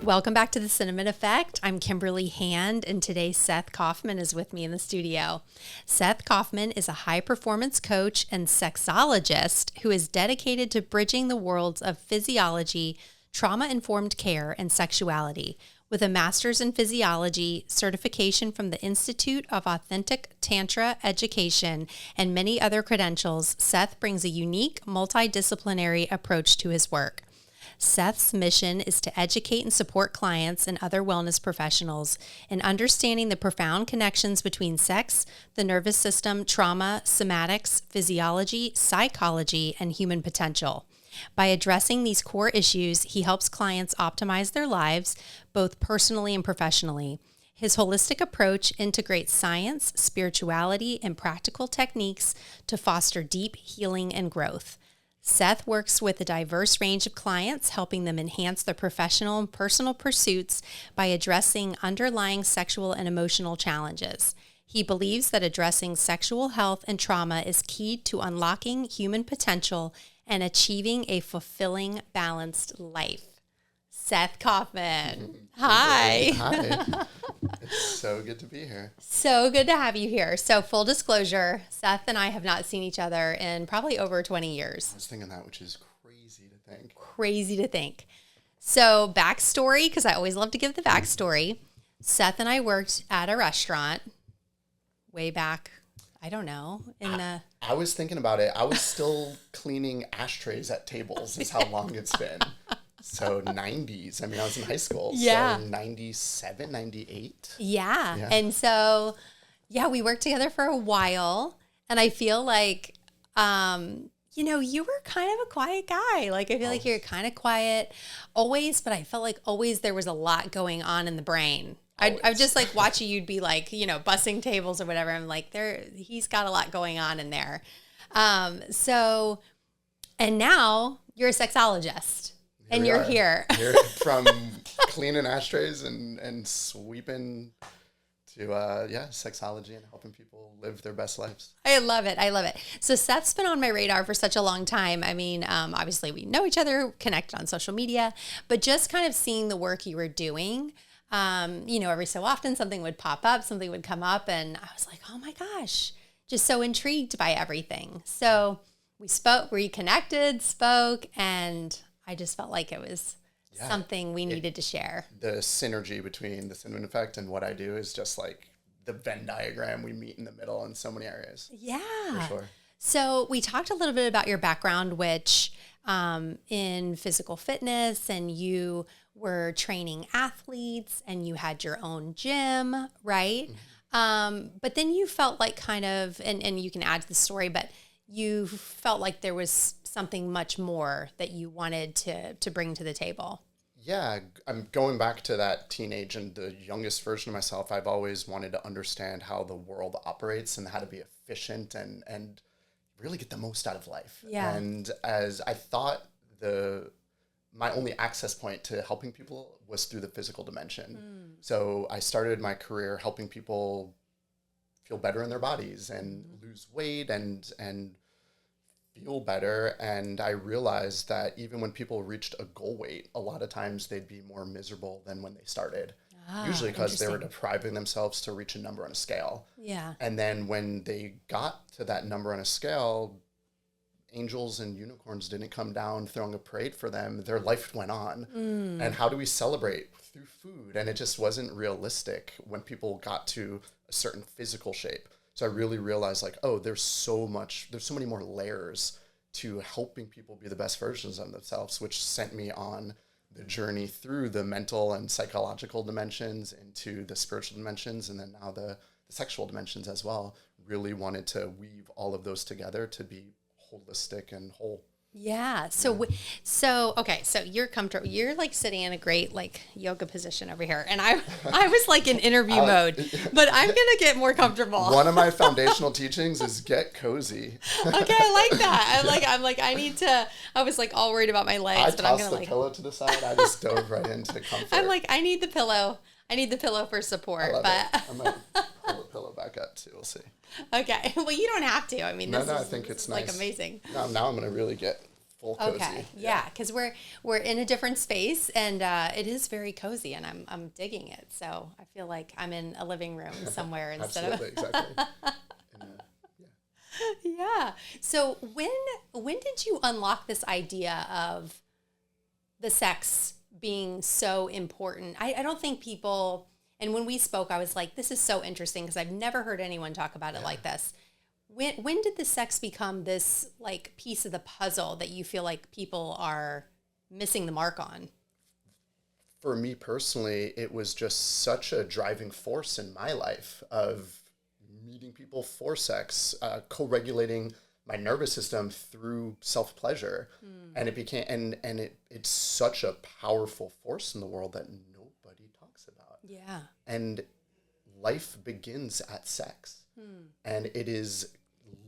Welcome back to the Cinnamon Effect. I'm Kimberly Hand, and today Seth Kaufmann is with me in the studio. Seth Kaufmann is a high-performance coach and sexologist who is dedicated to bridging the worlds of physiology, trauma-informed care, and sexuality. With a master's in physiology, certification from the Institute of Authentic Tantra Education, and many other credentials, Seth brings a unique, multidisciplinary approach to his work. Seth's mission is to educate and support clients and other wellness professionals in understanding the profound connections between sex, the nervous system, trauma, somatics, physiology, psychology, and human potential. By addressing these core issues, he helps clients optimize their lives, both personally and professionally. His holistic approach integrates science, spirituality, and practical techniques to foster deep healing and growth. Seth works with a diverse range of clients, helping them enhance their professional and personal pursuits by addressing underlying sexual and emotional challenges. He believes that addressing sexual health and trauma is key to unlocking human potential and achieving a fulfilling, balanced life. Seth Kaufmann. Hi. Hi. It's so good to be here. So good to have you here. So full disclosure, Seth and I have not seen each other in probably over 20 years. I was thinking that, which is crazy to think. Crazy to think. So backstory, because I always love to give the backstory. Seth and I worked at a restaurant way back, I don't know, I was thinking about it. I was still cleaning ashtrays at tables is how long it's been. So 90s. I mean, I was in high school. Yeah. So 97, 98. Yeah. And so, we worked together for a while. And I feel like, you were kind of a quiet guy. Like, I feel like you're kind of quiet always, but I felt like always there was a lot going on in the brain. I just like watching you'd be like, bussing tables or whatever. I'm like, he's got a lot going on in there. And now you're a sexologist. And you're here. From cleaning ashtrays and sweeping to, sexology and helping people live their best lives. I love it. So Seth's been on my radar for such a long time. I mean, obviously we know each other, connected on social media, but just kind of seeing the work you were doing, every so often something would pop up, something would come up, and I was like, oh my gosh, just so intrigued by everything. So we reconnected, spoke, and I just felt like it was something we needed to share. The synergy between the Cinnamon Effect and what I do is just like the Venn diagram. We meet in the middle in so many areas. Yeah. For sure. So we talked a little bit about your background, which in physical fitness, and you were training athletes and you had your own gym, right? Mm-hmm. But then you felt like kind of, and you can add to the story, but you felt like there was something much more that you wanted to bring to the table. Yeah, I'm going back to that teenage and the youngest version of myself. I've always wanted to understand how the world operates and how to be efficient and really get the most out of life. Yeah. And as I thought my only access point to helping people was through the physical dimension. So I started my career helping people feel better in their bodies and lose weight and feel better. And I realized that even when people reached a goal weight, a lot of times they'd be more miserable than when they started. Usually because they were depriving themselves to reach a number on a scale. Yeah. And then when they got to that number on a scale, angels and unicorns didn't come down throwing a parade for them. Their life went on. And how do we celebrate? Through food. And it just wasn't realistic when people got to a certain physical shape. So I really realized there's so many more layers to helping people be the best versions of themselves, which sent me on the journey through the mental and psychological dimensions into the spiritual dimensions, and then now the sexual dimensions as well. Really wanted to weave all of those together to be holistic and whole. Yeah. So you're comfortable. You're like sitting in a great like yoga position over here. And I was like in interview mode, but I'm going to get more comfortable. One of my foundational teachings is get cozy. Okay. I like that. I was like all worried about my legs, but I'm going to the pillow to the side. I just dove right into comfort. I'm like, I need the pillow. for support, but I'm going to pull the pillow back up too. We'll see. Okay. Well, you don't have to. I mean, I think it's nice. Like amazing. Now I'm going to really get full cozy. Okay, yeah, because we're in a different space, and it is very cozy, and I'm digging it. So I feel like I'm in a living room somewhere instead of Exactly. yeah. So when did you unlock this idea of the sex being so important? I don't think people, and when we spoke, I was like, this is so interesting because I've never heard anyone talk about it like this. When did the sex become this like piece of the puzzle that you feel like people are missing the mark on? For me personally, it was just such a driving force in my life of meeting people for sex, co-regulating my nervous system through self-pleasure. And it became, it's such a powerful force in the world that nobody talks about. Yeah. And life begins at sex. And it is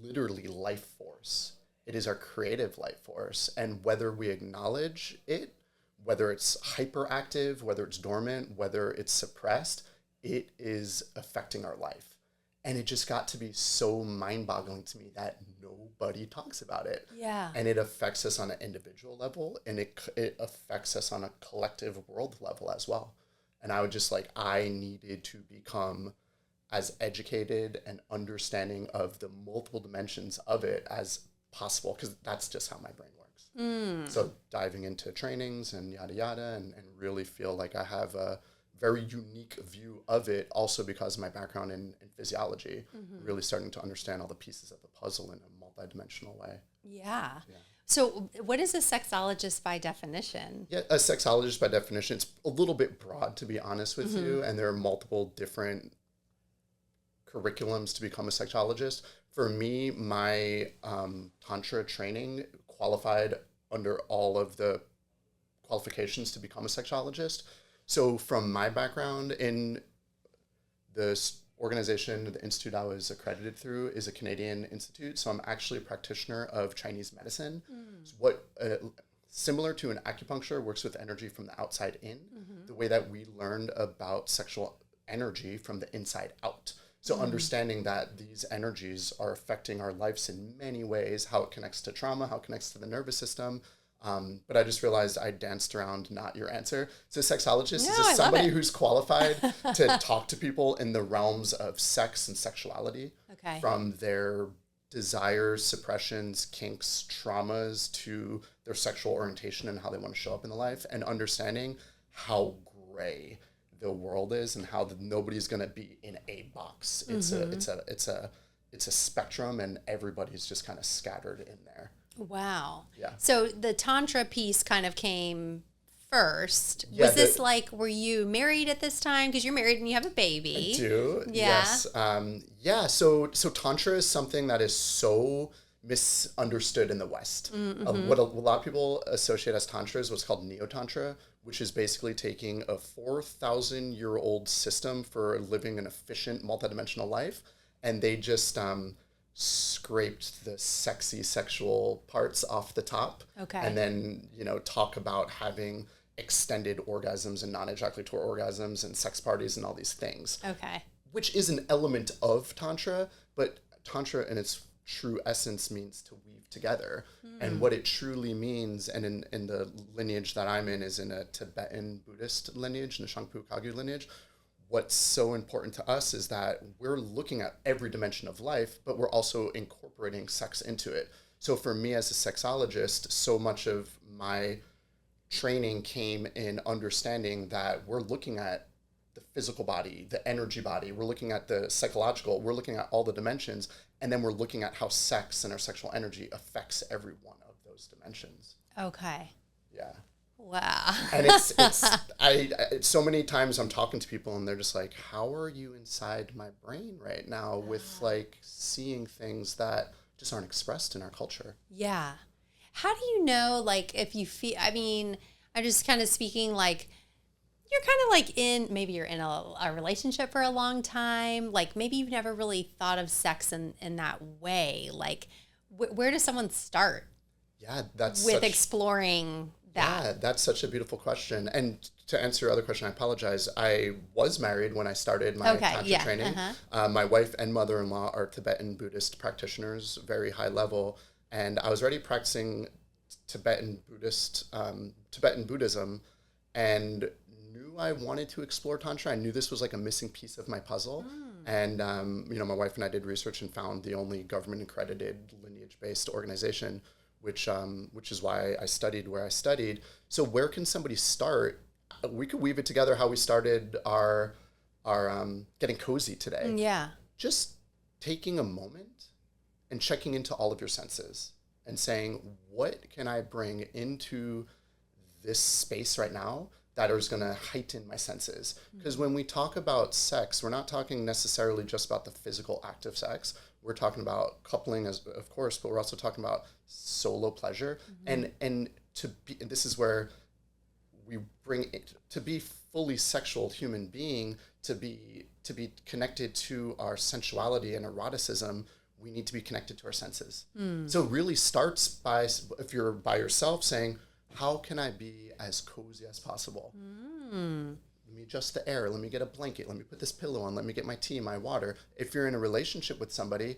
literally life force. It is our creative life force. And whether we acknowledge it, whether it's hyperactive, whether it's dormant, whether it's suppressed, it is affecting our life. And it just got to be so mind-boggling to me that nobody talks about it. Yeah. And it affects us on an individual level, and it affects us on a collective world level as well. And I would just I needed to become as educated and understanding of the multiple dimensions of it as possible, because that's just how my brain works. So diving into trainings and yada yada, and really feel like I have a very unique view of it, also because of my background in physiology, really starting to understand all the pieces of the puzzle in a multidimensional way. Yeah. So what is a sexologist by definition? Yeah, a sexologist by definition, it's a little bit broad, to be honest with you, and there are multiple different curriculums to become a sexologist. For me, my Tantra training qualified under all of the qualifications to become a sexologist. So from my background in this organization, the institute I was accredited through is a Canadian institute. So I'm actually a practitioner of Chinese medicine. So what similar to an acupuncture works with energy from the outside in, the way that we learned about sexual energy from the inside out. So understanding that these energies are affecting our lives in many ways, how it connects to trauma, how it connects to the nervous system. But I just realized I danced around not your answer. So sexologist is just somebody who's qualified to talk to people in the realms of sex and sexuality, from their desires, suppressions, kinks, traumas, to their sexual orientation and how they want to show up in the life, and understanding how gray the world is and how nobody's going to be in a box. It's a spectrum, and everybody's just kind of scattered in there. Wow. Yeah. So the Tantra piece kind of came first. Yeah, Was this were you married at this time? Because you're married and you have a baby. I do. Yeah. Yes. So Tantra is something that is so misunderstood in the West. What a lot of people associate as Tantra is what's called Neo-Tantra, which is basically taking a 4,000-year-old system for living an efficient multidimensional life, and they just scraped the sexy sexual parts off the top. And then, talk about having extended orgasms and non-ejaculatory orgasms and sex parties and all these things. Which is an element of Tantra, but Tantra in its true essence means to weave together. And what it truly means, and in the lineage that I'm in is in a Tibetan Buddhist lineage, in the Shangpu Kagyu lineage. What's so important to us is that we're looking at every dimension of life, but we're also incorporating sex into it. So for me as a sexologist, so much of my training came in understanding that we're looking at the physical body, the energy body, we're looking at the psychological, we're looking at all the dimensions, and then we're looking at how sex and our sexual energy affects every one of those dimensions. Yeah. Wow. And it's so many times I'm talking to people and they're just like, how are you inside my brain right now with seeing things that just aren't expressed in our culture? Yeah. How do you know, if you feel, I'm just kind of speaking you're kind of maybe you're in a relationship for a long time. Maybe you've never really thought of sex in that way. Where does someone start? Yeah, that's with exploring that? Yeah, that's such a beautiful question. And to answer your other question, I apologize. I was married when I started my Tantra training. My wife and mother-in-law are Tibetan Buddhist practitioners, very high level. And I was already practicing Tibetan Buddhism, and knew I wanted to explore Tantra. I knew this was like a missing piece of my puzzle. And, my wife and I did research and found the only government accredited lineage-based organization, which is why I studied where I studied. So where can somebody start? We could weave it together how we started our Getting Cozy today. Yeah. Just taking a moment and checking into all of your senses and saying, what can I bring into this space right now that is going to heighten my senses? Because when we talk about sex, we're not talking necessarily just about the physical act of sex. We're talking about coupling, of course, but we're also talking about solo pleasure. And this is where we bring it to be fully sexual human being, to be connected to our sensuality and eroticism. We need to be connected to our senses. So it really starts by, if you're by yourself, saying, how can I be as cozy as possible? Let me adjust the air. Let me get a blanket. Let me put this pillow on. Let me get my tea, my water. If you're in a relationship with somebody,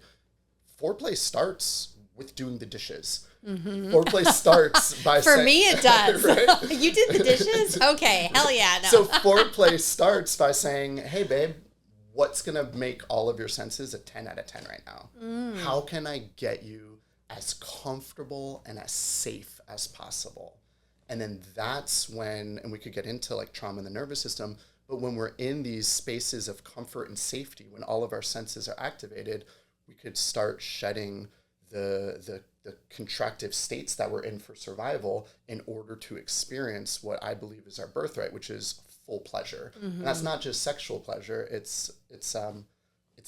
foreplay starts with doing the dishes. Foreplay starts by For me, it does. Right? You did the dishes? Okay, hell yeah. No. So foreplay starts by saying, hey, babe, what's going to make all of your senses a 10 out of 10 right now? How can I get you as comfortable and as safe as possible? And then that's when, and we could get into like trauma in the nervous system, but when we're in these spaces of comfort and safety, when all of our senses are activated, we could start shedding the contractive states that we're in for survival in order to experience what I believe is our birthright, which is full pleasure. And that's not just sexual pleasure, it's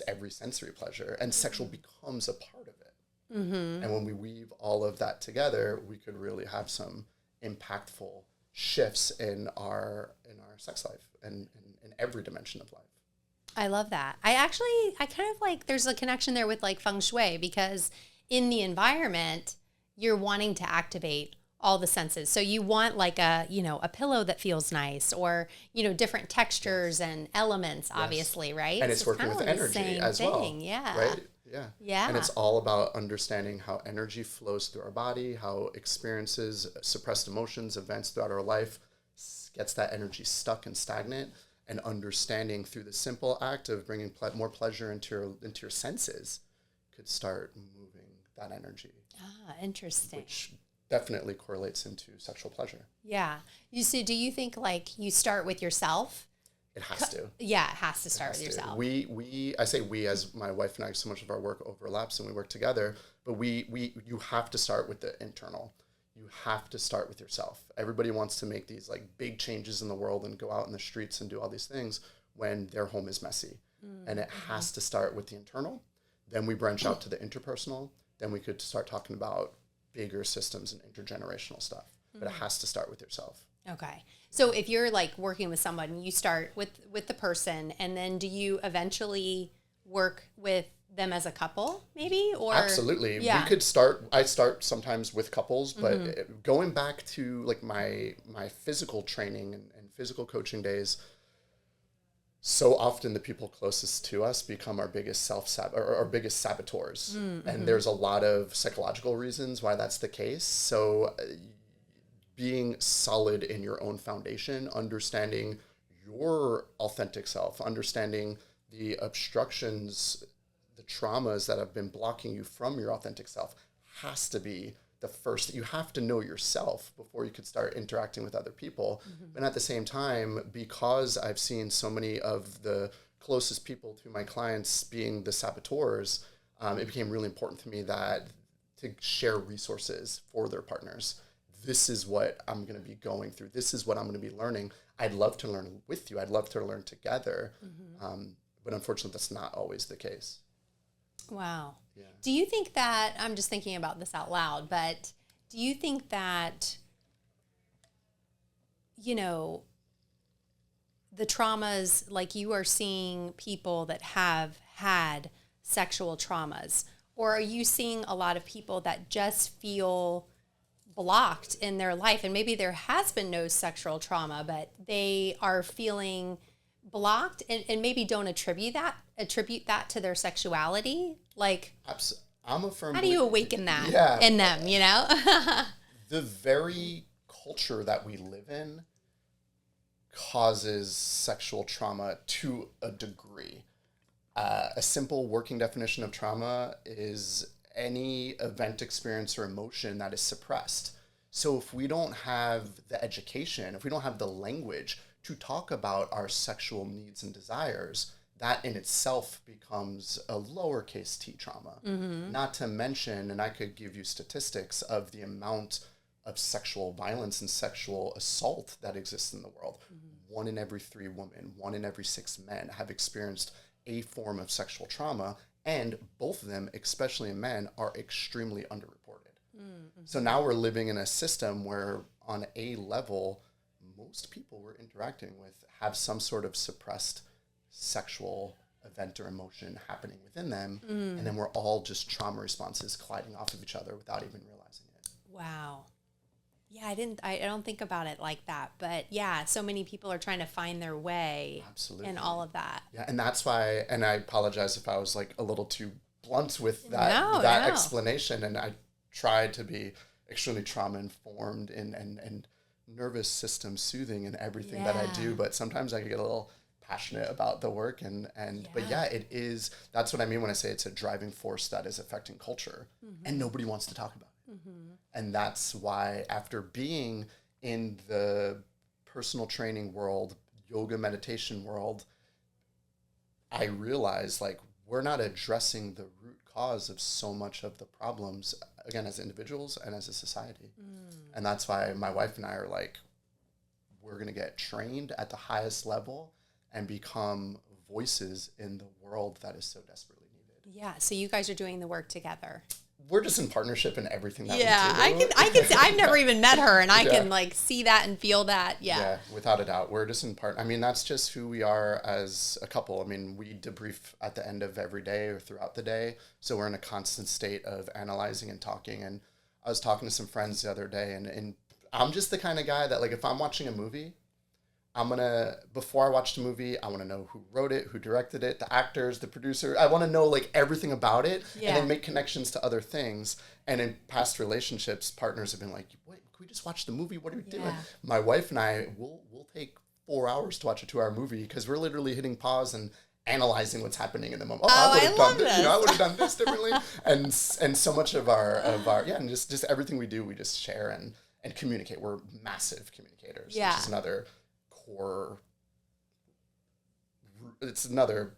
every sensory pleasure, and sexual becomes a part of it. And when we weave all of that together, we could really have some impactful shifts in our sex life and in every dimension of life. I love that. I kind of like, there's a connection there with like feng shui, because in the environment, you're wanting to activate all the senses. So you want like a pillow that feels nice, or, different textures and elements, obviously, right? And it's working with energy as well. Yeah. Right? Yeah. Yeah. And it's all about understanding how energy flows through our body, how experiences, suppressed emotions, events throughout our life gets that energy stuck and stagnant, and understanding through the simple act of bringing more pleasure into your senses could start moving that energy. Ah, interesting. Which definitely correlates into sexual pleasure. Yeah. Do you think like you start with yourself? It has to. Yeah, it has to start with yourself. I say we, as my wife and I, so much of our work overlaps and we work together, but you have to start with the internal. You have to start with yourself. Everybody wants to make these like big changes in the world and go out in the streets and do all these things when their home is messy. And it has to start with the internal. Then we branch out to the interpersonal. Then we could start talking about bigger systems and intergenerational stuff. But it has to start with yourself. Okay. So if you're like working with someone, you start with the person, and then do you eventually work with them as a couple maybe? Or Absolutely. Yeah. I start sometimes with couples, but going back to like my physical training and physical coaching days, so often the people closest to us become our biggest our biggest saboteurs. And there's a lot of psychological reasons why that's the case. So being solid in your own foundation, understanding your authentic self, understanding the obstructions, the traumas that have been blocking you from your authentic self has to be the first. You have to know yourself before you could start interacting with other people. And at the same time, because I've seen so many of the closest people to my clients being the saboteurs, it became really important to me to share resources for their partners. This is what I'm going to be going through. This is what I'm going to be learning. I'd love to learn with you. I'd love to learn together. But unfortunately, that's not always the case. Wow. Yeah. Do you think that, I'm just thinking about this out loud, but do you think that, the traumas, like you are seeing people that have had sexual traumas, or are you seeing a lot of people that just feel blocked in their life, and maybe there has been no sexual trauma, but they are feeling blocked and maybe don't attribute that to their sexuality? Like, I'm a firm how do you awaken that in them, the very culture that we live in causes sexual trauma to a degree. A simple working definition of trauma is any event, experience, or emotion that is suppressed. So if we don't have the education, if we don't have the language to talk about our sexual needs and desires, that in itself becomes a lowercase t trauma. Not to mention, and I could give you statistics of the amount of sexual violence and sexual assault that exists in the world. 1 in every 3 women, 1 in every 6 men have experienced a form of sexual trauma, and both of them, especially in men, are extremely underreported. So now we're living in a system where on a level, most people we're interacting with have some sort of suppressed sexual event or emotion happening within them, and then we're all just trauma responses colliding off of each other without even realizing it. Wow. Yeah, I don't think about it like that, but yeah, so many people are trying to find their way. Absolutely. In all of that. Yeah, and that's why, and I apologize if I was like a little too blunt with that explanation, and I tried to be extremely trauma informed and nervous system soothing in everything that I do, but sometimes I get a little passionate about the work but yeah, it is, that's what I mean when I say it's a driving force that is affecting culture, and nobody wants to talk about it. And that's why, after being in the personal training world, yoga meditation world, I realized like we're not addressing the root cause of so much of the problems, again, as individuals and as a society. And that's why my wife and I are like, we're going to get trained at the highest level and become voices in the world that is so desperately needed. Yeah, so you guys are doing the work together. We're just in partnership in everything that we do. I can see, I've never even met her, and I can like see that and feel that. Yeah, without a doubt. We're just in I mean, that's just who we are as a couple. I mean, we debrief at the end of every day or throughout the day. So we're in a constant state of analyzing and talking. And I was talking to some friends the other day, and I'm just the kind of guy that, like, if I'm watching a movie, before I watch the movie, I want to know who wrote it, who directed it, the actors, the producer. I want to know like everything about it, and then make connections to other things. And in past relationships, partners have been like, wait, can we just watch the movie? What are we doing? My wife and I, we'll take 4 hours to watch a 2-hour movie because we're literally hitting pause and analyzing what's happening in the moment. I would have done this. I would have done this differently. and so much of our and just everything we do, we just share and communicate. We're massive communicators. Which is another core, it's another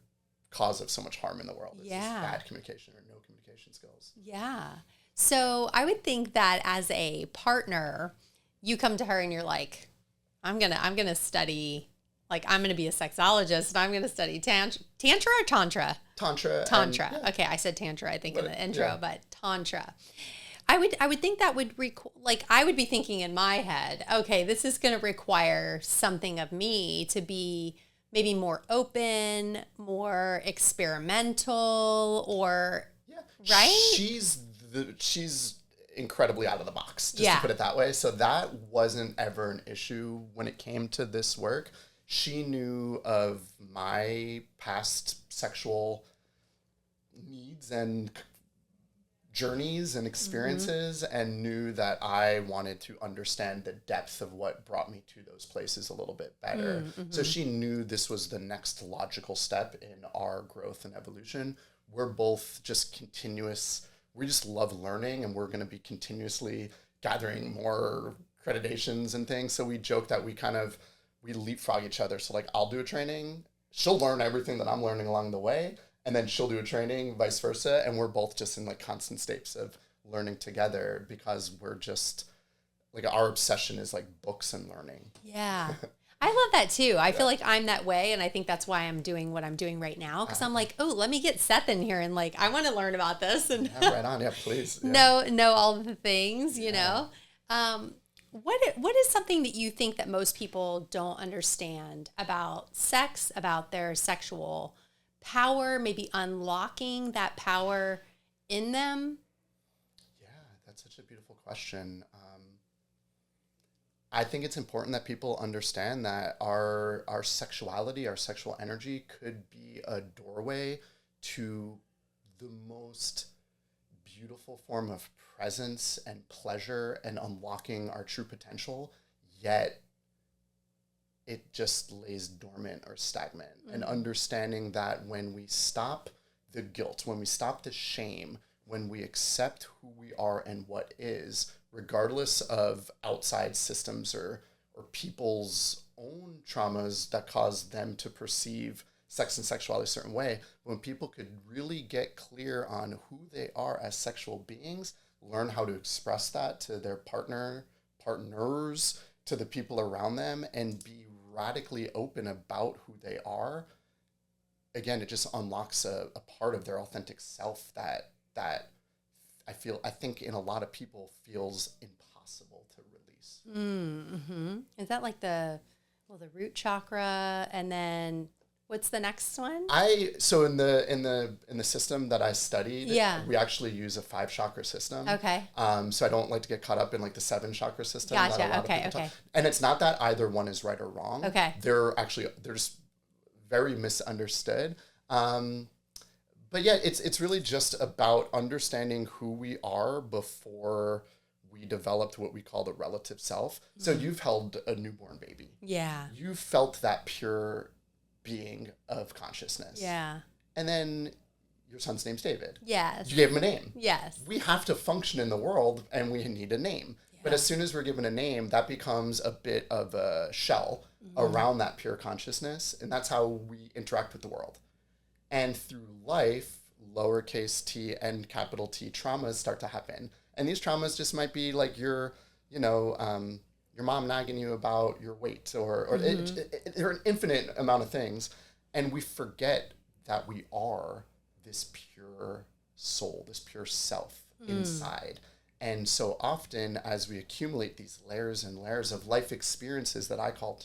cause of so much harm in the world. It's just bad communication or no communication skills. Yeah. So I would think that as a partner, you come to her and you're like, I'm gonna study, like, I'm gonna be a sexologist and I'm gonna study tantra or tantra? Tantra. Okay, I said tantra, I think, in the intro, but tantra. I would think that would I would be thinking in my head, okay, this is going to require something of me to be maybe more open, more experimental, or right? She's incredibly out of the box, just to put it that way. So that wasn't ever an issue when it came to this work. She knew of my past sexual needs and journeys and experiences, and knew that I wanted to understand the depth of what brought me to those places a little bit better. So she knew this was the next logical step in our growth and evolution. We're both just we just love learning, and we're going to be continuously gathering more accreditations and things. So we joke that we leapfrog each other. So like, I'll do a training, she'll learn everything that I'm learning along the way, and then she'll do a training, vice versa. And we're both just in like constant states of learning together, because we're just like, our obsession is like books and learning. Yeah. I love that too. I feel like I'm that way. And I think that's why I'm doing what I'm doing right now. Cause I'm like, oh, let me get Seth in here. And like, I want to learn about this. And right on. Yeah, please. Yeah. know all the things, you know? What is something that you think that most people don't understand about sex, about their sexual power, maybe unlocking that power in them? Yeah, that's such a beautiful question. I think it's important that people understand that our sexuality, our sexual energy could be a doorway to the most beautiful form of presence and pleasure and unlocking our true potential, yet it just lays dormant or stagnant. And understanding that when we stop the guilt, when we stop the shame, when we accept who we are and what is, regardless of outside systems or people's own traumas that cause them to perceive sex and sexuality a certain way, when people could really get clear on who they are as sexual beings, learn how to express that to their partners, to the people around them, and be radically open about who they are, again, it just unlocks a part of their authentic self that I think in a lot of people feels impossible to release. Mm-hmm. Is that like the root chakra, and then what's the next one? So in the system that I studied, we actually use a 5 chakra system. Okay. So I don't like to get caught up in like the 7 chakra system. Gotcha. Okay. And it's not that either one is right or wrong. Okay. They're just very misunderstood. But yeah, it's really just about understanding who we are before we developed what we call the relative self. So you've held a newborn baby. Yeah. You felt that pure being of consciousness. Yeah. And then your son's name's David. Yes. You gave him a name. Yes. We have to function in the world and we need a name. Yeah. But as soon as we're given a name, that becomes a bit of a shell around that pure consciousness. And that's how we interact with the world. And through life, lowercase t and capital T traumas start to happen. And these traumas just might be like your mom nagging you about your weight, or there are an infinite amount of things. And we forget that we are this pure soul, this pure self inside. And so often as we accumulate these layers and layers of life experiences that I call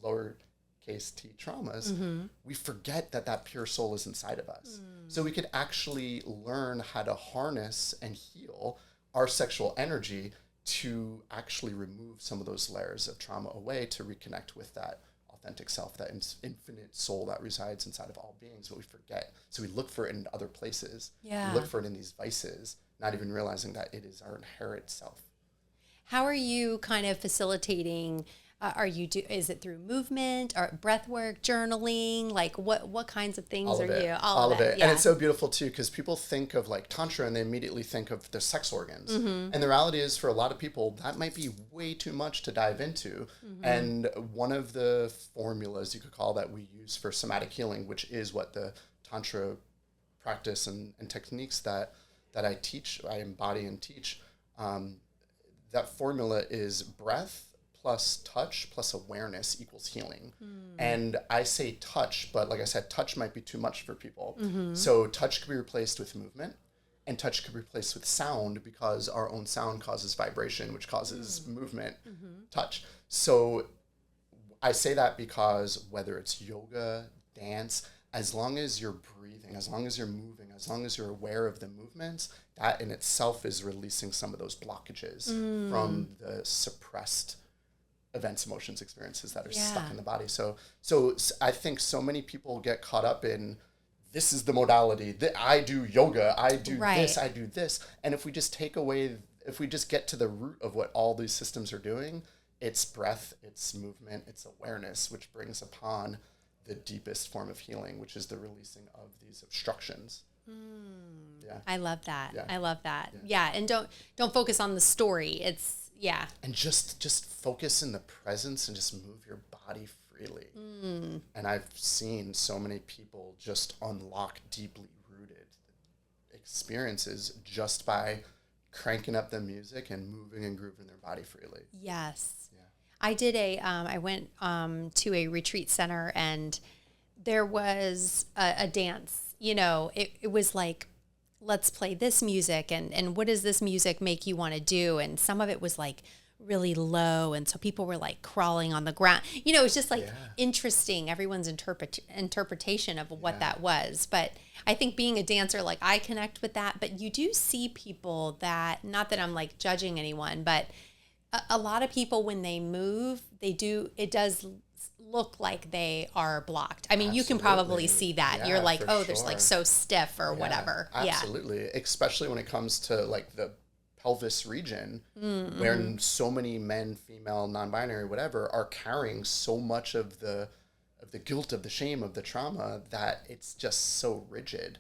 lowercase t traumas, we forget that pure soul is inside of us. So we could actually learn how to harness and heal our sexual energy to actually remove some of those layers of trauma away, to reconnect with that authentic self, that infinite soul that resides inside of all beings, but we forget. So we look for it in other places. Yeah. We look for it in these vices, not even realizing that it is our inherent self. How are you kind of facilitating? Is it through movement or breath work, journaling? Like what kinds of things are you? All of it. Yeah. And it's so beautiful too, because people think of like Tantra and they immediately think of the sex organs. And the reality is, for a lot of people, that might be way too much to dive into. And one of the formulas you could call that we use for somatic healing, which is what the Tantra practice and techniques that I teach, I embody and teach, that formula is breath plus touch plus awareness equals healing. And I say touch, but like I said, touch might be too much for people. So touch could be replaced with movement, and touch could be replaced with sound, because our own sound causes vibration, which causes movement, touch. So I say that because whether it's yoga, dance, as long as you're breathing, as long as you're moving, as long as you're aware of the movements, that in itself is releasing some of those blockages from the suppressed events, emotions, experiences that are stuck in the body. So I think so many people get caught up in, this is the modality, that I do yoga, I do this, I do this. And if we just if we just get to the root of what all these systems are doing, it's breath, it's movement, it's awareness, which brings upon the deepest form of healing, which is the releasing of these obstructions. Yeah. I love that. Yeah. I love that. Yeah. And don't focus on the story. It's, yeah. And just focus in the presence and just move your body freely. And I've seen so many people just unlock deeply rooted experiences just by cranking up the music and moving and grooving their body freely. Yes. Yeah. I did I went to a retreat center, and there was a dance, it was like, let's play this music, and what does this music make you want to do? And some of it was like really low, and so people were like crawling on the ground. It was just like interesting, everyone's interpretation of what that was. But I think being a dancer, like I connect with that. But you do see people that, not that I'm like judging anyone, but a lot of people, when they move, it does look like they are blocked. I mean, you can Absolutely. probably see that. Yeah, You're like, for oh, there's like sure. so stiff or whatever. Absolutely. Especially when it comes to like the pelvis region, where so many men, female, non-binary, whatever, are carrying so much of the guilt, of the shame, of the trauma, that it's just so rigid.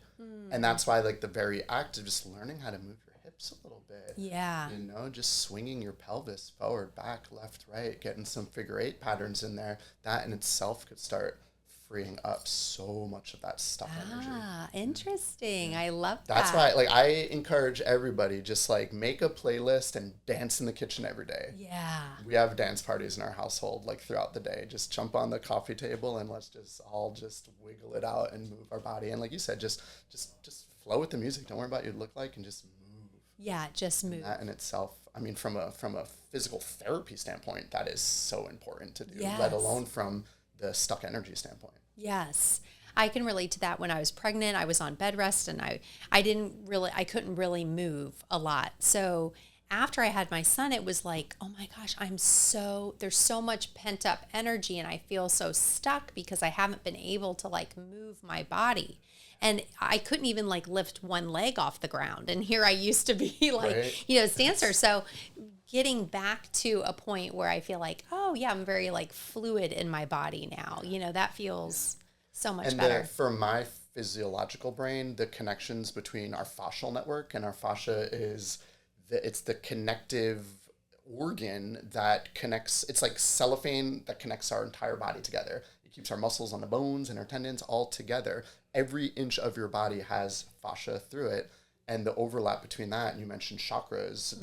And that's why like the very act of just learning how to move your hips a little bit. Yeah. You know, just swinging your pelvis forward, back, left, right, getting some figure eight patterns in there, that in itself could start freeing up so much of that stuck energy. Ah, interesting. I love that. That's why, like, I encourage everybody, just like make a playlist and dance in the kitchen every day. Yeah. We have dance parties in our household, like throughout the day. Just jump on the coffee table and let's just all just wiggle it out and move our body. And like you said, just flow with the music. Don't worry about what you look like, and just move. Yeah, just move. That in itself, I mean, from a physical therapy standpoint, that is so important to do. Yes. Let alone from the stuck energy standpoint. Yes. I can relate to that. When I was pregnant, I was on bed rest and I couldn't really move a lot. So after I had my son, it was like, oh my gosh, there's so much pent up energy and I feel so stuck because I haven't been able to like move my body. And I couldn't even like lift one leg off the ground. And here I used to be like, Right. dancer. So getting back to a point where I feel like, oh yeah, I'm very like fluid in my body now. That feels so much better. For my physiological brain, the connections between our fascial network, and our fascia is it's the connective organ that connects. It's like cellophane that connects our entire body together. It keeps our muscles on the bones and our tendons all together. Every inch of your body has fascia through it. And the overlap between that, and you mentioned chakras,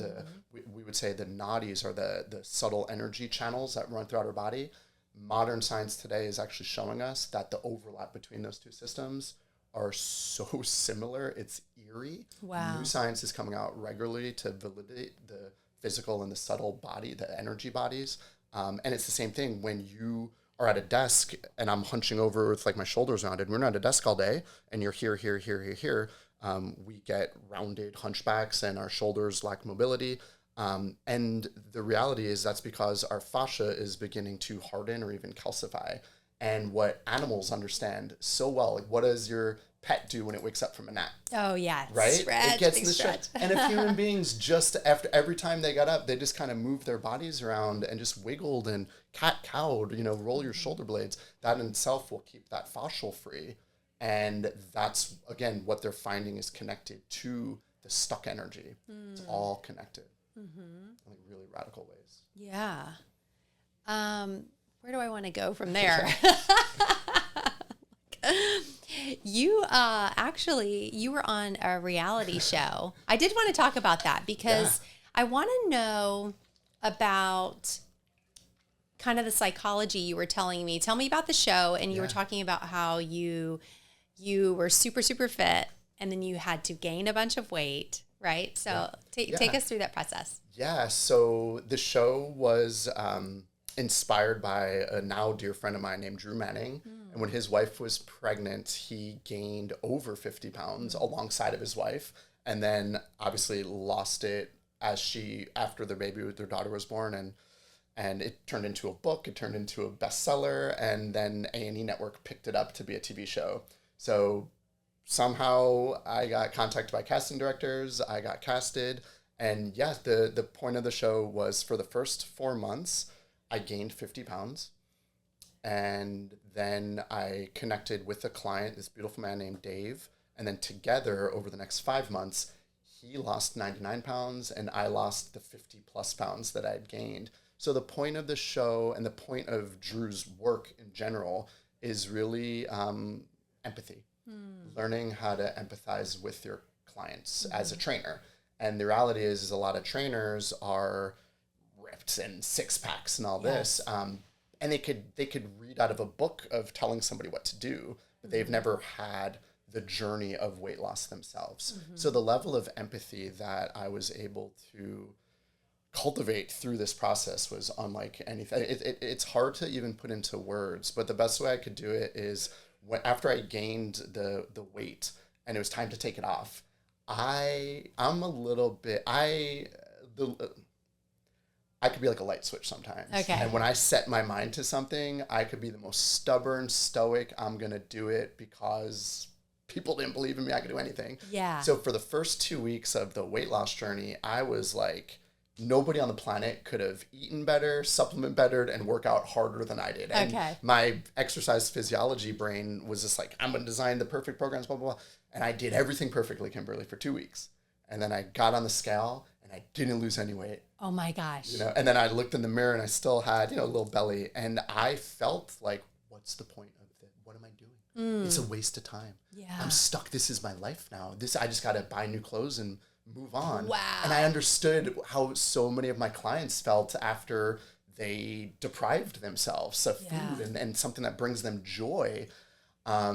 we would say the nadis are the subtle energy channels that run throughout our body. Modern science today is actually showing us that the overlap between those two systems are so similar. It's eerie. Wow. New science is coming out regularly to validate the physical and the subtle body, the energy bodies. And it's the same thing when you are at a desk and I'm hunching over with like my shoulders rounded. We're not at a desk all day and you're here. We get rounded hunchbacks and our shoulders lack mobility. And the reality is that's because our fascia is beginning to harden or even calcify. And what animals understand so well, like what does your pet do when it wakes up from a nap? Oh yeah, right? Stretch, it gets in big the stretch. And if human beings just after every time they got up, they just kind of moved their bodies around and just wiggled and cat-cowed, roll your shoulder blades, that in itself will keep that fascial free. And that's, again, what they're finding is connected to the stuck energy. It's all connected in like really radical ways. Yeah. Where do I want to go from there? You were on a reality show. I did want to talk about that because I want to know about kind of the psychology you were telling me. Tell me about the show, and you were talking about how you were super, super fit, and then you had to gain a bunch of weight, right? So take us through that process. Yeah, so the show was inspired by a now dear friend of mine named Drew Manning. And when his wife was pregnant, he gained over 50 pounds alongside of his wife. And then obviously lost it after their daughter was born. And it turned into a book, it turned into a bestseller. And then A&E Network picked it up to be a TV show. So somehow I got contacted by casting directors, I got casted. And the point of the show was for the first 4 months, I gained 50 pounds. And then I connected with a client, this beautiful man named Dave. And then together over the next 5 months, he lost 99 pounds and I lost the 50 plus pounds that I had gained. So the point of the show and the point of Drew's work in general is really empathy, learning how to empathize with your clients as a trainer. And the reality is a lot of trainers are ripped and six packs and all this. And they could read out of a book of telling somebody what to do, but they've never had the journey of weight loss themselves. So the level of empathy that I was able to cultivate through this process was unlike anything. It's hard to even put into words, but the best way I could do it is after I gained the weight and it was time to take it off, I'm a little bit, I I could be like a light switch sometimes. Okay. And when I set my mind to something, I could be the most stubborn, stoic. I'm going to do it because people didn't believe in me. I could do anything. Yeah. So for the first 2 weeks of the weight loss journey, I was like, nobody on the planet could have eaten better, supplement better, and work out harder than I did. And my exercise physiology brain was just like, I'm going to design the perfect programs, blah, blah, blah. And I did everything perfectly, Kimberly, for 2 weeks. And then I got on the scale and I didn't lose any weight. Oh my gosh. And then I looked in the mirror and I still had, a little belly. And I felt like, what's the point of it? What am I doing? It's a waste of time. Yeah. I'm stuck. This is my life now. I just got to buy new clothes and move on. Wow. And I understood how so many of my clients felt after they deprived themselves of food and something that brings them joy. But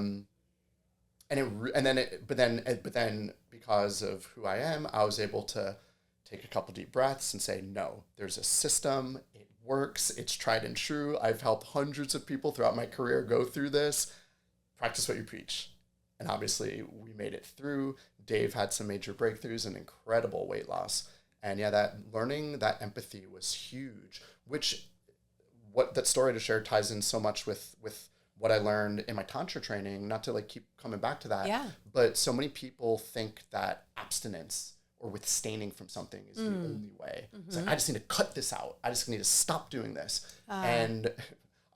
then because of who I am, I was able to take a couple deep breaths and say, no, there's a system. It works. It's tried and true. I've helped hundreds of people throughout my career go through this. Practice what you preach. And obviously we made it through. Dave had some major breakthroughs and incredible weight loss. And that learning that empathy was huge, what that story to share ties in so much with what I learned in my Tantra training, not to keep coming back to that, but so many people think that abstinence or abstaining from something is the only way. It's like, I just need to cut this out. I just need to stop doing this. And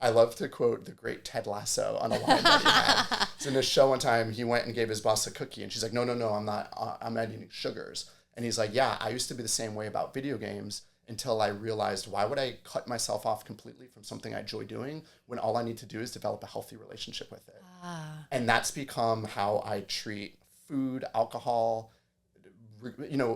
I love to quote the great Ted Lasso on a line that he had. So in a show one time, he went and gave his boss a cookie and she's like, no, I'm not eating sugars. And he's like, yeah, I used to be the same way about video games until I realized, why would I cut myself off completely from something I enjoy doing when all I need to do is develop a healthy relationship with it? And that's become how I treat food, alcohol.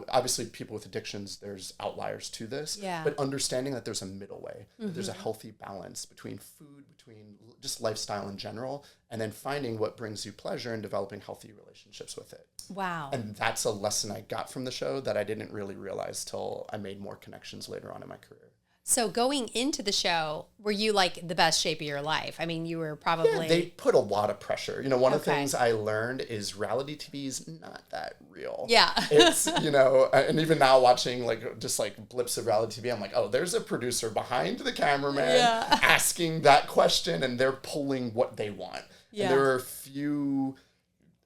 Obviously people with addictions, there's outliers to this, but understanding that there's a middle way, that there's a healthy balance between food, between just lifestyle in general, and then finding what brings you pleasure and developing healthy relationships with it. Wow. And that's a lesson I got from the show that I didn't really realize till I made more connections later on in my career. So going into the show, were you the best shape of your life? I mean, you were probably... Yeah, they put a lot of pressure. One of the things I learned is reality TV is not that real. Yeah. It's, and even now watching just blips of reality TV, I'm like, oh, there's a producer behind the cameraman asking that question and they're pulling what they want. Yeah. And there are a few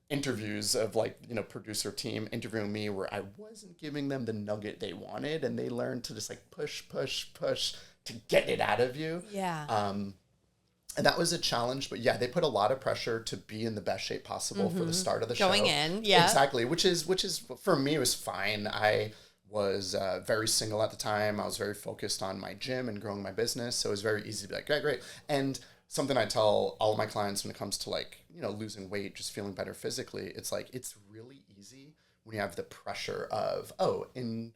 interviews of producer team interviewing me where I wasn't giving them the nugget they wanted and they learned to just push to get it out of you. Yeah. And that was a challenge, but they put a lot of pressure to be in the best shape possible for the start of the show. Going in, yeah. Exactly, which is for me, it was fine. I was very single at the time. I was very focused on my gym and growing my business, so it was very easy to be like, great. And something I tell all of my clients when it comes to losing weight, just feeling better physically, it's it's really easy when you have the pressure of, in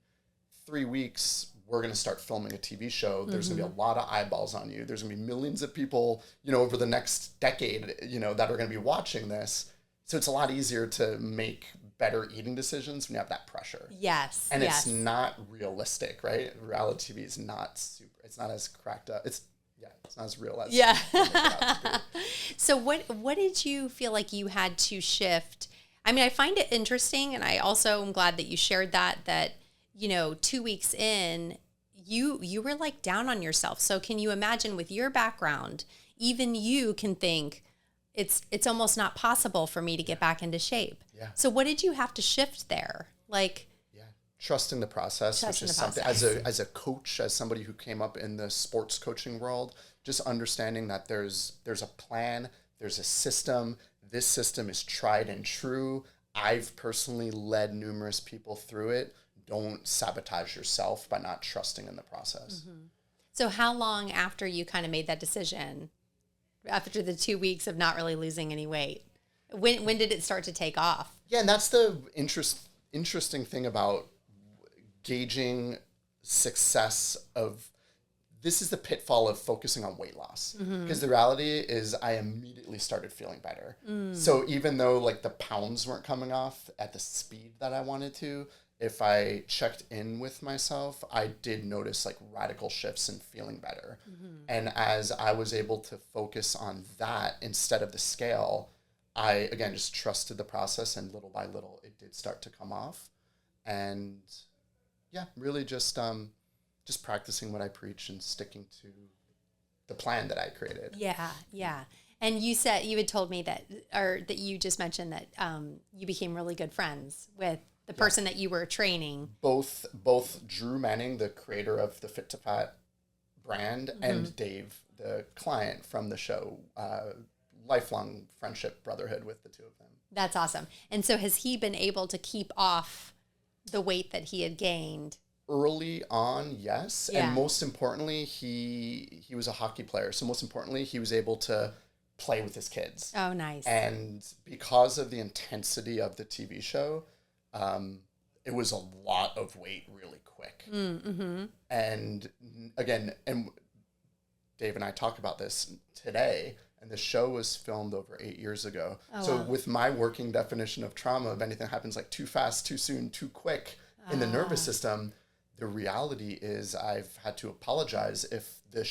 3 weeks, we're going to start filming a TV show. There's going to be a lot of eyeballs on you. There's going to be millions of people, over the next decade, that are going to be watching this. So it's a lot easier to make better eating decisions when you have that pressure. Yes. And it's not realistic, right? Reality TV is it's not as cracked up. It's not as real as So what did you feel like you had to shift? I mean, I find it interesting, and I also am glad that you shared that 2 weeks in, you were down on yourself. So can you imagine, with your background, even you can think it's almost not possible for me to get back into shape. Yeah. So what did you have to shift there? Trusting the process, which is something as a coach, as somebody who came up in the sports coaching world, just understanding that there's a plan, there's a system. This system is tried and true. I've personally led numerous people through it. Don't sabotage yourself by not trusting in the process. Mm-hmm. So how long after you kind of made that decision, after the 2 weeks of not really losing any weight, when did it start to take off? Yeah, and that's the interesting thing about gauging success of, this is the pitfall of focusing on weight loss. Because the reality is I immediately started feeling better. So even though the pounds weren't coming off at the speed that I wanted to, if I checked in with myself, I did notice radical shifts in feeling better. And as I was able to focus on that instead of the scale, I, again, just trusted the process, and little by little, it did start to come off. And really just just practicing what I preach and sticking to the plan that I created. Yeah, yeah. And you had told me that you just mentioned that you became really good friends with the person that you were training. Both Drew Manning, the creator of the Fit to Fat brand, and Dave, the client from the show, lifelong friendship, brotherhood with the two of them. That's awesome. And so has he been able to keep off the weight that he had gained? Early on, yes. Yeah. And most importantly, he was a hockey player. So most importantly, he was able to play with his kids. Oh, nice. And because of the intensity of the TV show, it was a lot of weight really quick. Mm-hmm. And again, and Dave and I talk about this today, and the show was filmed over 8 years ago. Oh, so wow. With my working definition of trauma, if anything happens like too fast, too soon, too quick in the nervous system, the reality is I've had to apologize if the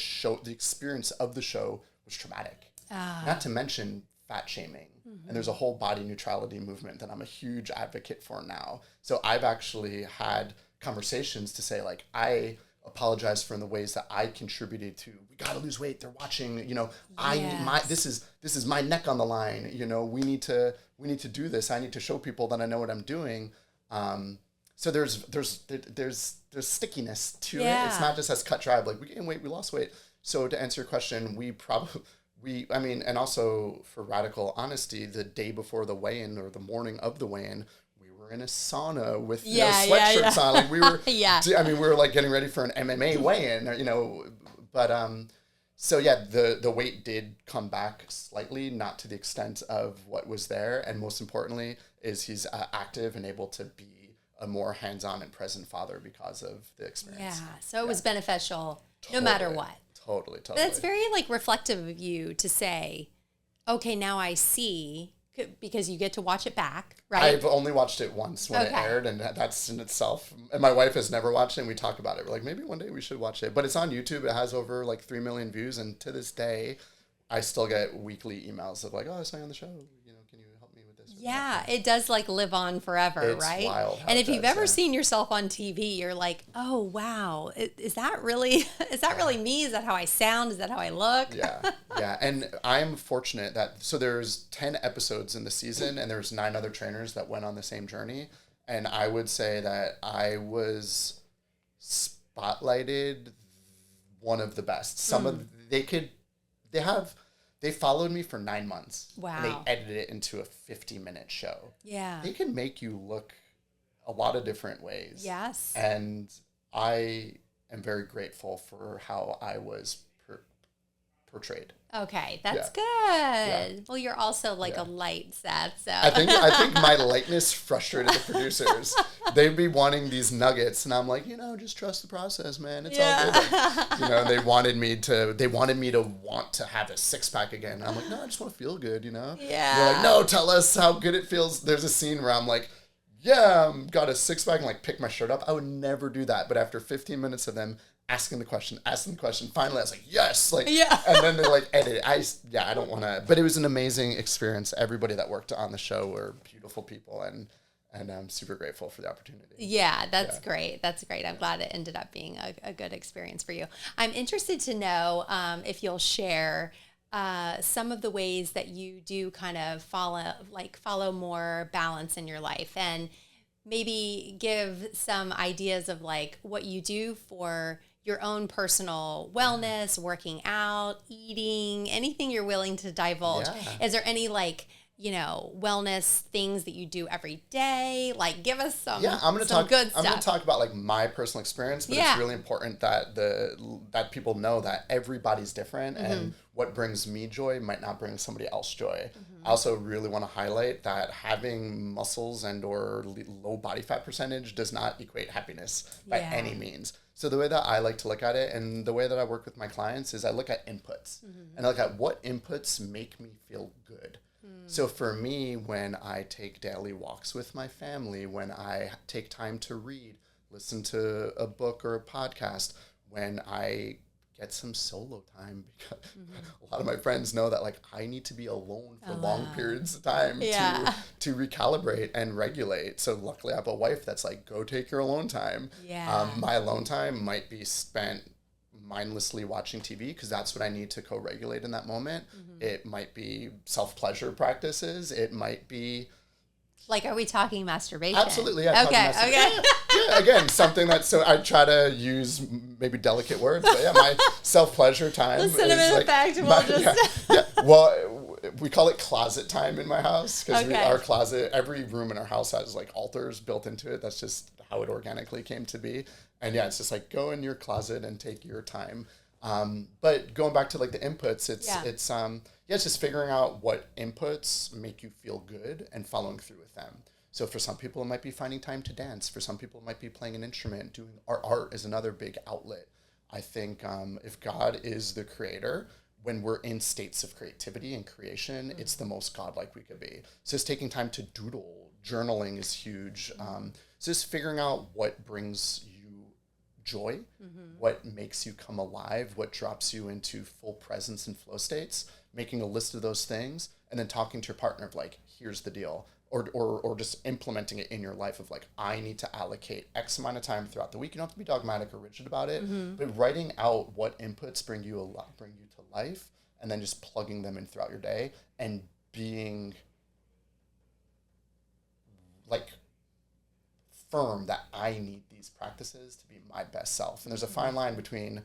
experience of the show was traumatic. Not to mention fat shaming. Mm-hmm. And there's a whole body neutrality movement that I'm a huge advocate for now. So I've actually had conversations to say, like, I apologize for in the ways that I contributed to, we got to lose weight, they're watching, you know, yes. This is my neck on the line, you know, we need to do this. I need to show people that I know what I'm doing. So there's stickiness to it. It's not just as cut dry, like we gained weight, we lost weight. So to answer your question, and also for radical honesty, the day before the weigh-in or the morning of the weigh-in, we were in a sauna with sweatshirts on. Like we were, we were like getting ready for an MMA weigh-in, you know, but the weight did come back slightly, not to the extent of what was there. And most importantly is he's active and able to be a more hands-on and present father because of the experience. Yeah. So it was beneficial no matter what. Totally. That's very like reflective of you to say, okay, now I see, because you get to watch it back, right? I've only watched it once when it aired, and that's in itself. And my wife has never watched it, and we talk about it. We're like, maybe one day we should watch it. But it's on YouTube. It has over like 3 million views, and to this day, I still get weekly emails of like, oh, I saw you on the show. You know, can you help me with this? Yeah, it does like live on forever, it's right? Wild. And if you've ever seen yourself on TV, you're like, oh wow, is that really me? Is that how I sound? Is that how I look? Yeah. And I'm fortunate that there's 10 episodes in the season, and there's 9 other trainers that went on the same journey. And I would say that I was spotlighted one of the best. They followed me for 9 months. Wow. And they edited it into a 50-minute show. Yeah. They can make you look a lot of different ways. Yes. And I am very grateful for how I was portrayed. Okay, that's good. Yeah. Well, you're also like a light Seth, so I think my lightness frustrated the producers. They'd be wanting these nuggets, and I'm like, just trust the process, man. It's all good. They wanted me to want to have a 6-pack again. And I'm like, no, I just want to feel good, Yeah. They're like, no, tell us how good it feels. There's a scene where I'm like, yeah, got a 6-pack and like pick my shirt up. I would never do that, but after 15 minutes of them asking the question, finally I was like, yes, and then they like edit it. I don't want to, but it was an amazing experience. Everybody that worked on the show were beautiful people, and I'm super grateful for the opportunity. Yeah, that's great. That's great. I'm glad it ended up being a good experience for you. I'm interested to know if you'll share some of the ways that you do kind of follow more balance in your life, and maybe give some ideas of like what you do for your own personal wellness, working out, eating, anything you're willing to divulge. Yeah. Is there any wellness things that you do every day? Like, give us some good stuff. I'm going to talk about like my personal experience, but it's really important that people know that everybody's different, and what brings me joy might not bring somebody else joy. I also really want to highlight that having muscles and or low body fat percentage does not equate happiness by any means. So the way that I like to look at it, and the way that I work with my clients, is I look at inputs, and I look at what inputs make me feel good. So for me, when I take daily walks with my family, when I take time to read, listen to a book or a podcast, when I get some solo time, because a lot of my friends know that like I need to be alone for long periods of time to recalibrate and regulate. So luckily I have a wife that's like, go take your alone time. My alone time might be spent mindlessly watching TV because that's what I need to co-regulate in that moment. It might be self-pleasure practices. It might be like, are we talking masturbation? Absolutely, yeah. Okay. Yeah, again, something that, so I try to use maybe delicate words, but yeah, my self-pleasure time the cinnamon effect will just... Well, we call it closet time in my house because our closet, every room in our house has like altars built into it. That's just how it organically came to be. And yeah, it's just like, go in your closet and take your time. But going back to like the inputs, it's just figuring out what inputs make you feel good and following through with them. So for some people, it might be finding time to dance. For some people, it might be playing an instrument. Doing art is another big outlet. I think if God is the creator, when we're in states of creativity and creation, it's the most godlike we could be. So it's taking time to doodle. Journaling is huge. So just figuring out what brings you joy, what makes you come alive, what drops you into full presence and flow states, making a list of those things, and then talking to your partner of like, here's the deal. Or just implementing it in your life of like, I need to allocate X amount of time throughout the week. You don't have to be dogmatic or rigid about it, but writing out what inputs bring you to life, and then just plugging them in throughout your day and being like firm that I need these practices to be my best self. And there's a fine line between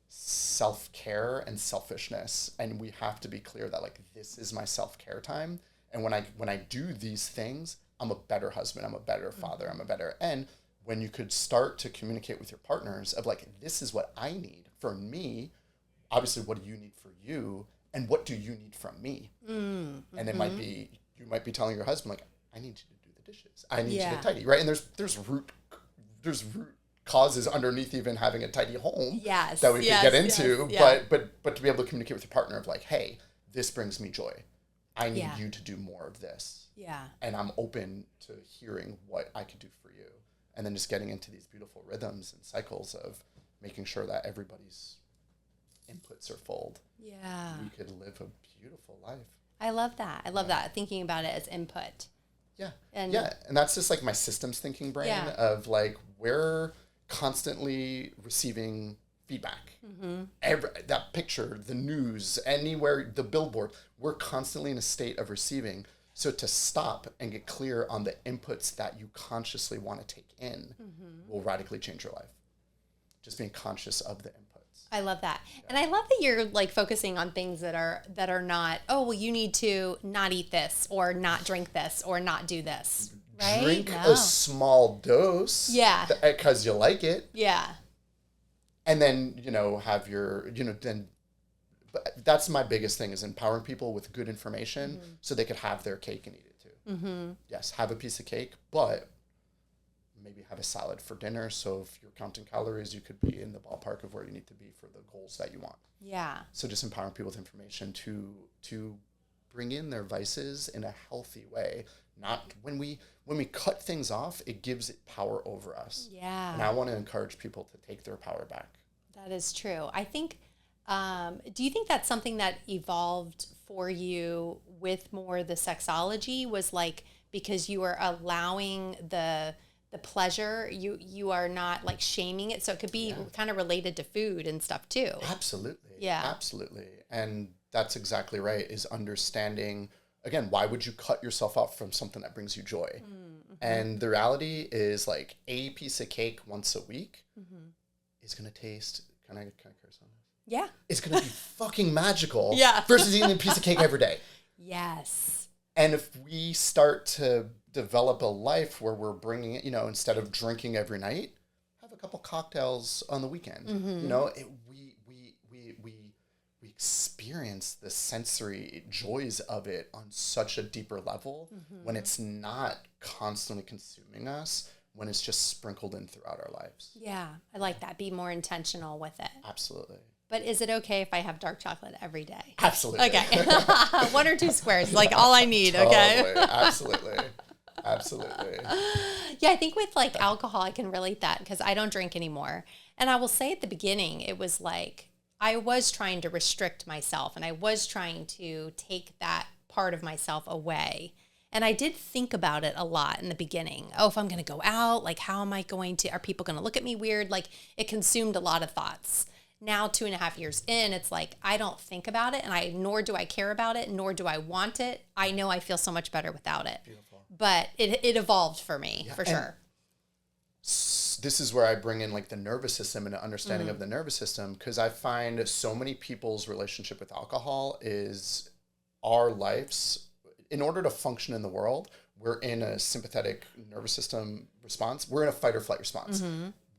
self-care and selfishness, and we have to be clear that like, this is my self-care time. And when I do these things, I'm a better husband, I'm a better father, and when you could start to communicate with your partners of like, this is what I need for me, obviously what do you need for you, and what do you need from me? And it might be, you might be telling your husband like, I need you to do the dishes, I need you to get tidy, right? And there's root causes underneath even having a tidy home that we could get into, but to be able to communicate with your partner of like, hey, this brings me joy. I need you to do more of this. And I'm open to hearing what I could do for you. And then just getting into these beautiful rhythms and cycles of making sure that everybody's inputs are full. We could live a beautiful life. I love that. I love that. Thinking about it as input. And that's just like my systems thinking brain of like, we're constantly receiving feedback. That picture, the news, anywhere, the billboard, we're constantly in a state of receiving. So to stop and get clear on the inputs that you consciously want to take in will radically change your life. Just being conscious of the inputs. I love that. And I love that you're like focusing on things that are not, oh, well, you need to not eat this or not drink this or not do this. Right? Drink a small dose. Because you like it. And then, have your, but that's my biggest thing is empowering people with good information so they could have their cake and eat it too. Yes, have a piece of cake, but maybe have a salad for dinner. So if you're counting calories, you could be in the ballpark of where you need to be for the goals that you want. So just empowering people with information to bring in their vices in a healthy way. Not when we cut things off, it gives it power over us. And I want to encourage people to take their power back. That is true. I think, do you think that's something that evolved for you with more the sexology, was like, because you are allowing the pleasure, you are not like shaming it. So it could be kind of related to food and stuff too. Absolutely. Absolutely. And that's exactly right, is understanding, again, why would you cut yourself off from something that brings you joy? And the reality is like a piece of cake once a week is going to taste, can I curse on this? It's going to be fucking magical versus eating a piece of cake every day. And if we start to develop a life where we're bringing it, instead of drinking every night, have a couple cocktails on the weekend. We experience the sensory joys of it on such a deeper level when it's not constantly consuming us, when it's just sprinkled in throughout our lives. I like that. Be more intentional with it. Absolutely. But is it okay if I have dark chocolate every day? Absolutely. Okay. 1 or 2 squares, like all I need. Okay. Absolutely. Yeah, I think with like alcohol, I can relate that because I don't drink anymore. And I will say at the beginning, it was like, I was trying to restrict myself and I was trying to take that part of myself away. And I did think about it a lot in the beginning. Oh, if I'm going to go out, like, how am I going to, are people going to look at me weird? Like, it consumed a lot of thoughts. Now, 2.5 years in, it's like, I don't think about it, and nor do I care about it, nor do I want it. I know I feel so much better without it. Beautiful. But it evolved for me, for sure. This is where I bring in like the nervous system and an understanding of the nervous system, because I find so many people's relationship with alcohol is our lives. In order to function in the world, we're in a sympathetic nervous system response. We're in a fight or flight response.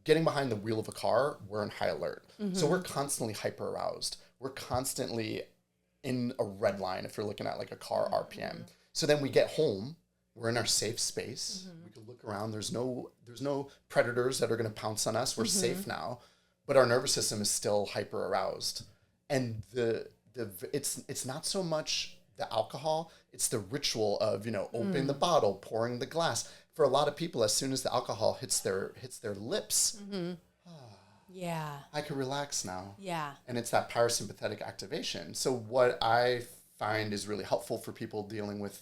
Getting behind the wheel of a car, we're in high alert. So we're constantly hyper aroused. We're constantly in a red line if you're looking at like a car RPM. So then we get home, we're in our safe space. We can look around. There's no predators that are going to pounce on us. We're safe now, but our nervous system is still hyper aroused. And it's not so much the alcohol, it's the ritual of, opening the bottle, pouring the glass. For a lot of people, as soon as the alcohol hits their lips, Yeah. I can relax now. Yeah. And it's that parasympathetic activation. So what I find is really helpful for people dealing with,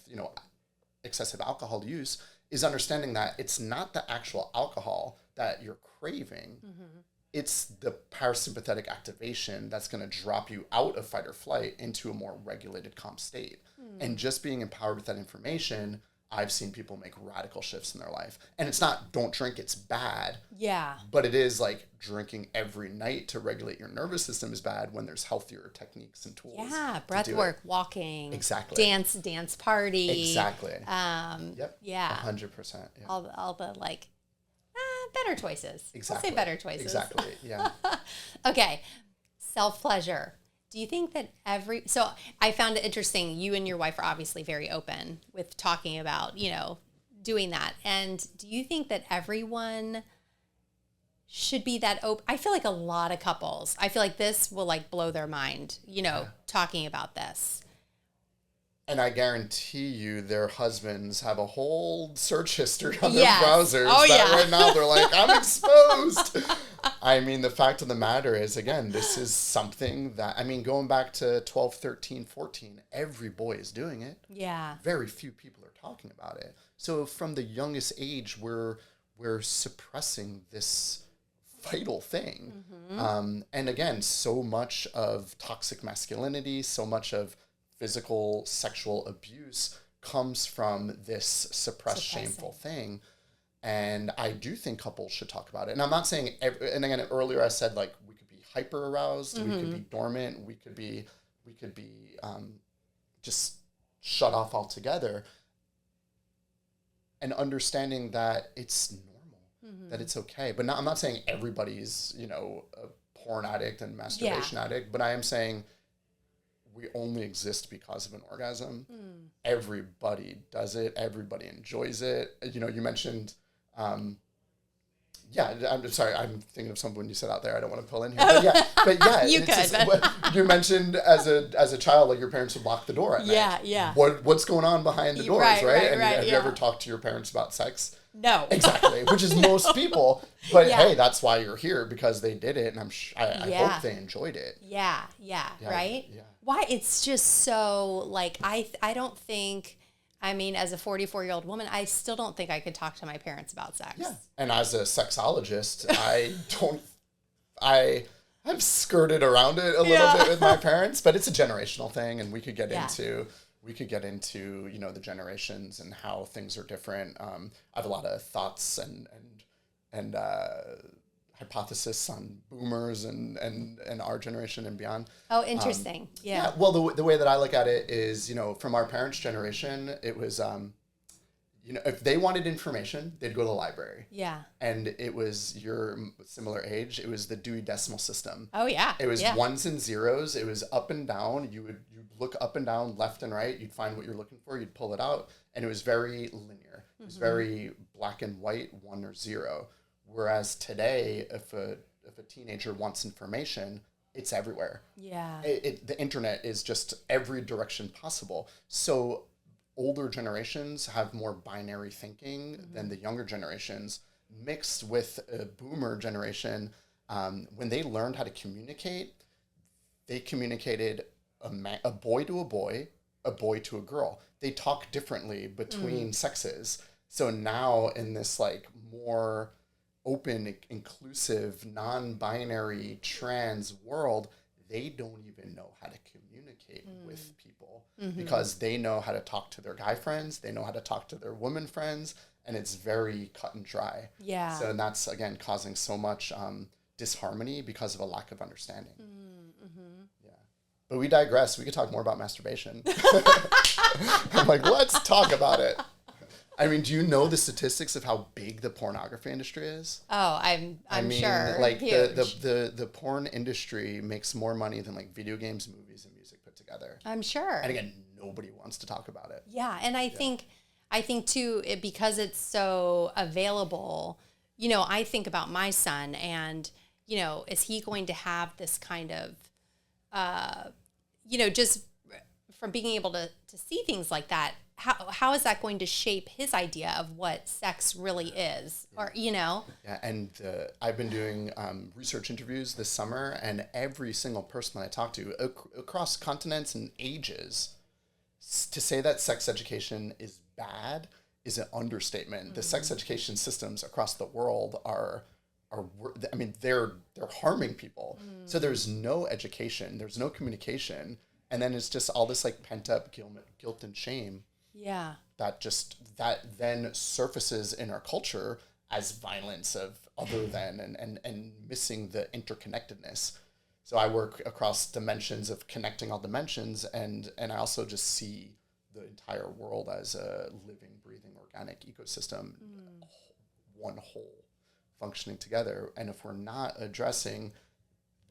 excessive alcohol use is understanding that it's not the actual alcohol that you're craving. It's the parasympathetic activation that's going to drop you out of fight or flight into a more regulated, calm state. And just being empowered with that information, I've seen people make radical shifts in their life. And it's not don't drink, it's bad. Yeah. But it is like drinking every night to regulate your nervous system is bad when there's healthier techniques and tools. Yeah, breath work, walking. Exactly. Dance party. Exactly. Yep. Yeah. 100%. Yeah. All the like better choices. Exactly. I'll say better choices. Exactly. Yeah. Okay. Self-pleasure. Do you think that so I found it interesting. You and your wife are obviously very open with talking about, doing that. And do you think that everyone should be that open? I feel like a lot of couples, I feel like this will like blow their mind, talking about this. And I guarantee you their husbands have a whole search history on their browsers. Right now they're like, I'm exposed. I mean, the fact of the matter is, again, this is something that, going back to 12, 13, 14, every boy is doing it. Yeah. Very few people are talking about it. So from the youngest age, we're suppressing this vital thing. And again, so much of toxic masculinity, so much of physical sexual abuse comes from this suppressed, shameful thing. And I do think couples should talk about it. And I'm not saying, and again, earlier I said like we could be hyper aroused, we could be dormant, we could be just shut off altogether. And understanding that it's normal, that it's okay. But I'm not saying everybody's, a porn addict and masturbation addict, but I am saying we only exist because of an orgasm. Everybody does it. Everybody enjoys it. You mentioned, I'm sorry, I'm thinking of something you said out there. I don't want to pull in here, but yeah, you could. You mentioned as a child, like your parents would lock the door at night. Yeah. What's going on behind the doors, right? And have you ever talked to your parents about sex? No. Exactly, which is most people. But hey, that's why you're here, because they did it, and I hope they enjoyed it. Yeah, right? Yeah. Why? It's just so, like, I don't think, as a 44-year-old woman, I still don't think I could talk to my parents about sex. Yeah. And as a sexologist, I've skirted around it a little bit with my parents, but it's a generational thing, and we could get into the generations and how things are different. I have a lot of thoughts and hypothesis on boomers and our generation and beyond. Oh, interesting. Yeah. Well, the way that I look at it is, from our parents' generation, it was, if they wanted information, they'd go to the library. Yeah. And it was your similar age. It was the Dewey Decimal System. Oh, yeah. It was ones and zeros. It was up and down. You'd look up and down, left and right. You'd find what you're looking for. You'd pull it out. And it was very linear. It was very black and white, 1 or 0. Whereas today, if a teenager wants information, it's everywhere. Yeah. The internet is just every direction possible. So older generations have more binary thinking than the younger generations, mixed with a boomer generation. When they learned how to communicate, they communicated a boy to a boy to a girl. They talk differently between sexes. So now in this like more open, inclusive, non-binary, trans world, they don't even know how to communicate with people because they know how to talk to their guy friends, they know how to talk to their woman friends, and it's very cut and dry. Yeah. So that's, again, causing so much disharmony because of a lack of understanding. Yeah. But we digress. We could talk more about masturbation. I'm like, let's talk about it. I mean, do you know the statistics of how big the pornography industry is? Oh, I'm sure. Like huge. the porn industry makes more money than like video games, movies, and music put together. I'm sure. And again, nobody wants to talk about it. Yeah, and I think too, because it's so available, you know, I think about my son and, you know, is he going to have this kind of, you know, just from being able to see things like that, how is that going to shape his idea of what sex really is? Or, you know? Yeah, and I've been doing research interviews this summer, and every single person that I talk to across continents and ages, to say that sex education is bad is an understatement. The sex education systems across the world are I mean, they're harming people. So there's no education, there's no communication, and then it's just all this like pent up guilt and shame. Yeah. That then surfaces in our culture as violence of other than and missing the interconnectedness. So I work across dimensions of connecting all dimensions, and I also just see the entire world as a living, breathing, organic ecosystem, one whole, functioning together. And if we're not addressing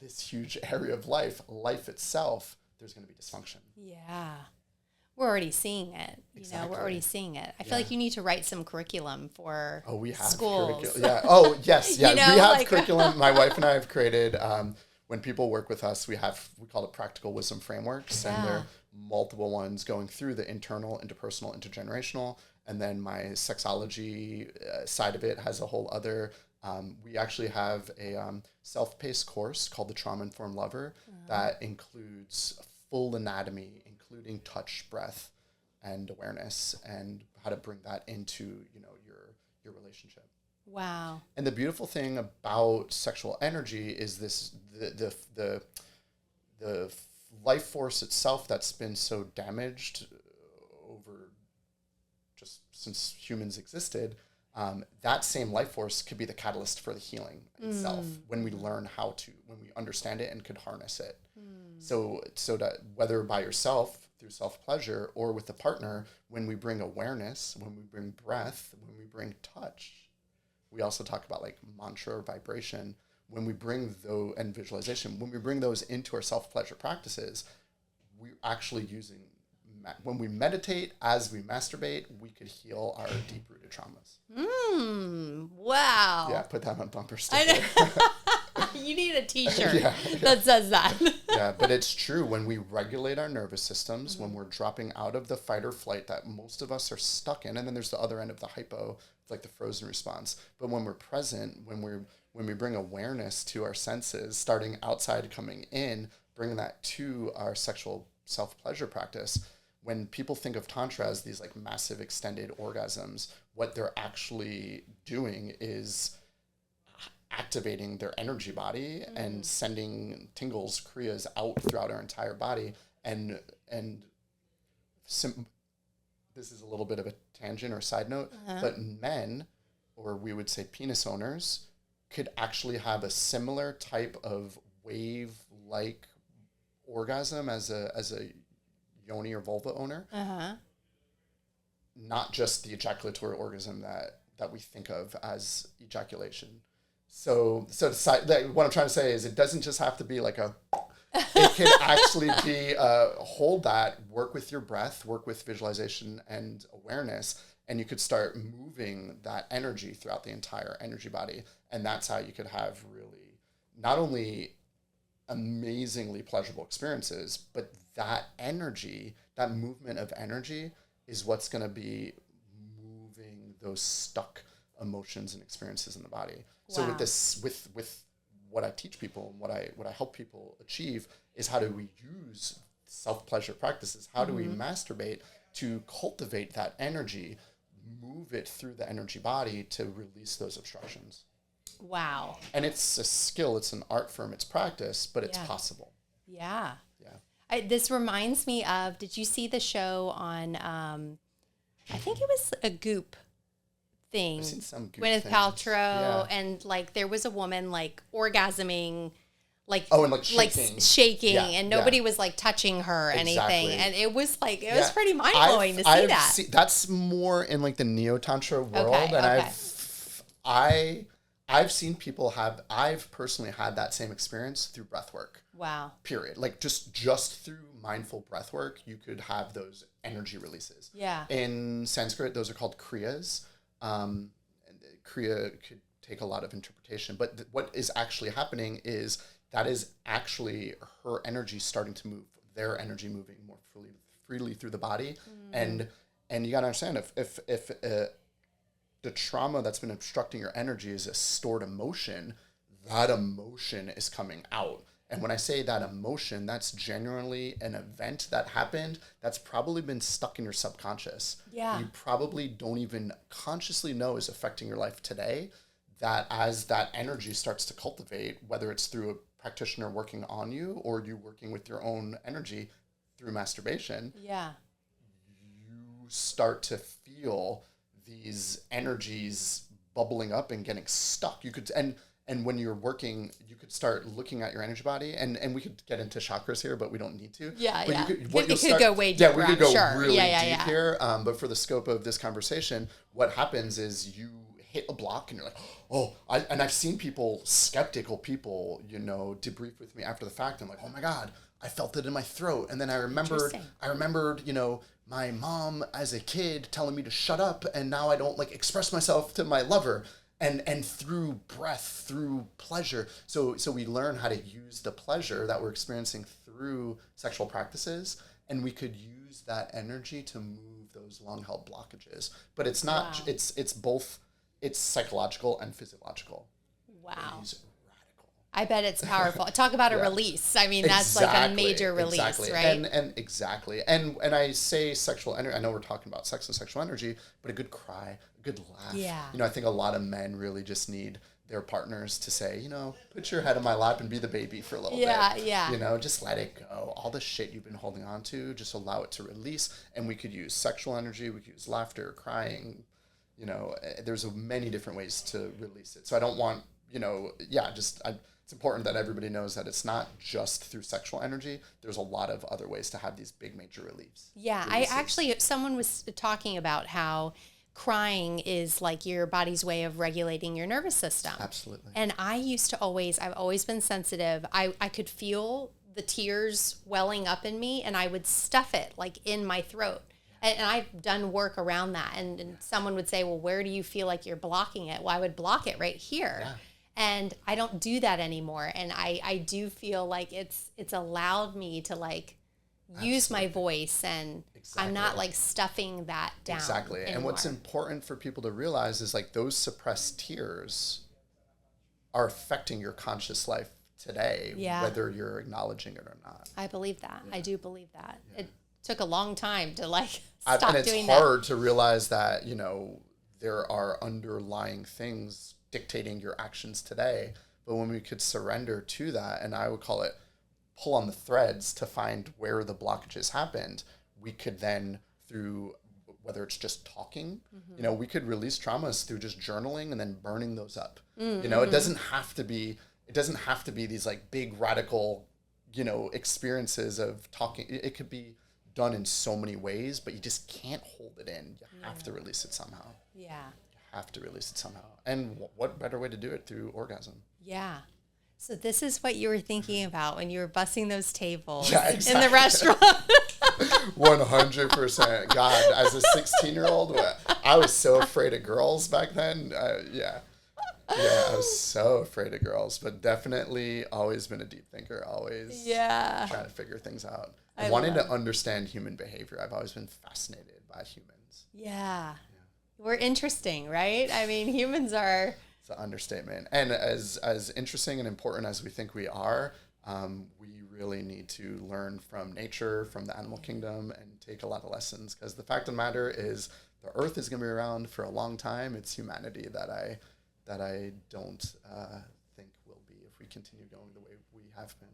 this huge area of life itself, there's going to be dysfunction. Yeah. We're already seeing it. Exactly. We're already seeing it. I feel like you need to write some curriculum for we have schools. Yeah. Oh, yes. Yeah. You know, we have like... curriculum. My wife and I have created, when people work with us, we call it practical wisdom frameworks. And there are multiple ones going through the internal, interpersonal, intergenerational. And then my sexology side of it has a whole other. We actually have a self-paced course called the Trauma-Informed Lover that includes full anatomy, including touch, breath, and awareness, and how to bring that into, you know, your relationship. Wow. And the beautiful thing about sexual energy is the life force itself that's been so damaged over just since humans existed. That same life force could be the catalyst for the healing itself when we learn when we understand it and could harness it. So that whether by yourself through self-pleasure or with a partner, when we bring awareness, when we bring breath, when we bring touch, we also talk about like mantra or vibration, when we bring those, and visualization, when we bring those into our self-pleasure practices, we're actually using, when we meditate as we masturbate, we could heal our deep-rooted traumas. Wow. Yeah, put that on bumper sticker. You need a t-shirt that says that. Yeah, but it's true. When we regulate our nervous systems, when we're dropping out of the fight or flight that most of us are stuck in, and then there's the other end of the hypo, like the frozen response. But when we're present, when we bring awareness to our senses, starting outside, coming in, bringing that to our sexual self-pleasure practice, when people think of Tantra as these like massive extended orgasms, what they're actually doing is activating their energy body and sending tingles, kriyas out throughout our entire body. And this is a little bit of a tangent or side note, but men, or we would say penis owners, could actually have a similar type of wave-like orgasm as a yoni or vulva owner. Not just the ejaculatory orgasm that we think of as ejaculation. So what I'm trying to say is it doesn't just have to be like it can actually be hold that, work with your breath, work with visualization and awareness, and you could start moving that energy throughout the entire energy body. And that's how you could have really not only amazingly pleasurable experiences, but that energy, that movement of energy is what's going to be moving those stuck emotions and experiences in the body. Wow. So with what I teach people and what I help people achieve is how do we use self-pleasure practices? How do we masturbate to cultivate that energy, move it through the energy body to release those obstructions? Wow. And it's a skill, it's an art form, it's practice, but it's possible. Yeah. Yeah. This reminds me of, did you see the show on, I think it was a Goop thing. I've seen some Goop Gwyneth things. Paltrow, and like there was a woman like orgasming, like shaking, and nobody was like touching her or anything, and it was like it was pretty mind blowing to see that. That's more in like the neo Tantra world, and I've seen people I've personally had that same experience through breath work. Wow. Period. Like just through mindful breath work, you could have those energy releases. Yeah. In Sanskrit, those are called kriyas. And kriya could take a lot of interpretation, but what is actually happening is that is actually her energy starting to move, their energy moving more freely through the body. And you got to understand if the trauma that's been obstructing your energy is a stored emotion, that emotion is coming out. And when I say that emotion, that's genuinely an event that happened that's probably been stuck in your subconscious. Yeah. You probably don't even consciously know is affecting your life today, that as that energy starts to cultivate, whether it's through a practitioner working on you or you working with your own energy through masturbation, you start to feel these energies bubbling up and getting stuck. You could, and when you're working, you could start looking at your energy body, and we could get into chakras here, but we don't need to. Yeah, but you could go way deeper. Yeah, we could go really deep here. But for the scope of this conversation, what happens is you hit a block and you're like, oh, I've seen people, skeptical people, debrief with me after the fact. I'm like, oh my God, I felt it in my throat. And then I remembered, my mom as a kid telling me to shut up, and now I don't express myself to my lover. And through breath, through pleasure. So we learn how to use the pleasure that we're experiencing through sexual practices, and we could use that energy to move those long-held blockages. But it's not, it's both, it's psychological and physiological. Wow. It's radical. I bet it's powerful. Talk about a release. I mean, that's like a major release, right? And exactly. And I say sexual energy, I know we're talking about sex and sexual energy, but a good cry, a good laugh. Yeah. I think a lot of men really just need their partners to say, put your head in my lap and be the baby for a little bit. Yeah. Just let it go. All the shit you've been holding on to, just allow it to release. And we could use sexual energy, we could use laughter, crying, there's many different ways to release it. So I don't want, it's important that everybody knows that it's not just through sexual energy. There's a lot of other ways to have these big major reliefs. Yeah, someone was talking about how crying is like your body's way of regulating your nervous system. Absolutely. And I've always been sensitive. I could feel the tears welling up in me, and I would stuff it in my throat. And I've done work around that. And someone would say, well, where do you feel like you're blocking it? Well, I would block it right here. Yeah. And I don't do that anymore. And I do feel like it's allowed me to use my voice, and I'm not stuffing that down. Exactly. Anymore. And what's important for people to realize is those suppressed tears are affecting your conscious life today, whether you're acknowledging it or not. I believe that. Yeah. I do believe that. Yeah. It took a long time to stop doing that. And it's hard to realize that, there are underlying things dictating your actions today. But when we could surrender to that, and I would call it pull on the threads to find where the blockages happened, we could then, through whether it's just talking, we could release traumas through just journaling and then burning those up. Mm-hmm. It doesn't have to be these big radical, experiences of talking. It could be done in so many ways, but you just can't hold it in. You have to release it somehow. Yeah. You have to release it somehow. And what better way to do it through orgasm? Yeah. So this is what you were thinking about when you were bussing those tables in the restaurant. 100%. God, as a 16-year-old, I was so afraid of girls back then. Yeah, I was so afraid of girls, but definitely always been a deep thinker, always trying to figure things out. I wanted to understand human behavior. I've always been fascinated by humans. Yeah. We're interesting, right? I mean, humans are It's an understatement. And as interesting and important as we think we are, we really need to learn from nature, from the animal kingdom, and take a lot of lessons. Because the fact of the matter is, the Earth is going to be around for a long time. It's humanity that I don't think will be if we continue going the way we have been.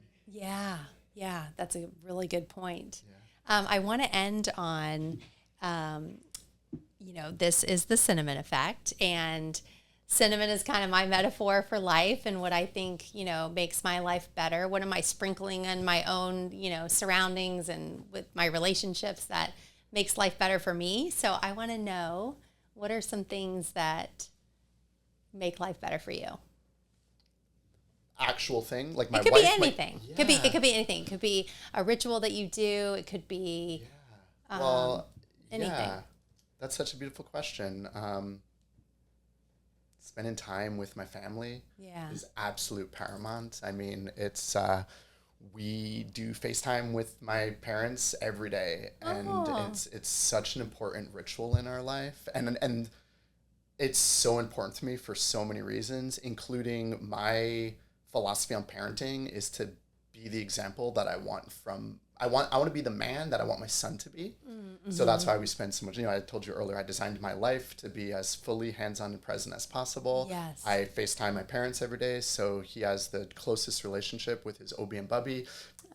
Yeah, that's a really good point. Yeah. I want to end on, this is the cinnamon effect, and cinnamon is kind of my metaphor for life and what I think, makes my life better. What am I sprinkling in my own, surroundings and with my relationships that makes life better for me? So I want to know, what are some things that make life better for you? Actual thing, like my it could wife, be anything. Yeah. It could be anything. It could be a ritual that you do. It could be anything. Yeah, that's such a beautiful question. Spending time with my family is absolute paramount. I mean, it's we do FaceTime with my parents every day, and it's such an important ritual in our life, and it's so important to me for so many reasons, including my philosophy on parenting is to be the example that I want to be the man that I want my son to be. Mm-hmm. So that's why we spend so much, I told you earlier, I designed my life to be as fully hands-on and present as possible. Yes. I FaceTime my parents every day, so he has the closest relationship with his Obi and Bubby.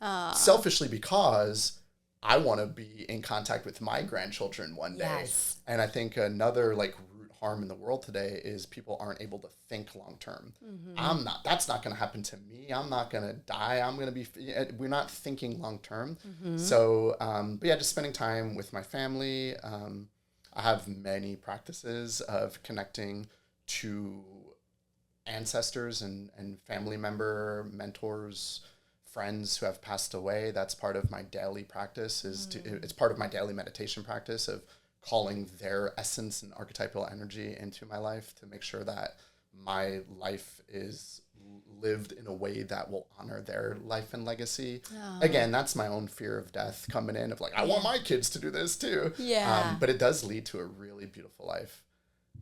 Selfishly, because I want to be in contact with my grandchildren one day. Yes. And I think another root harm in the world today is people aren't able to think long term. Mm-hmm. That's not going to happen to me. I'm not going to die. We're not thinking long term. Mm-hmm. So, just spending time with my family. I have many practices of connecting to ancestors and family mentors, friends who have passed away. That's part of my daily practice it's part of my daily meditation practice of calling their essence and archetypal energy into my life to make sure that my life is lived in a way that will honor their life and legacy. Oh. Again, that's my own fear of death coming in of I want my kids to do this too. Yeah. But it does lead to a really beautiful life.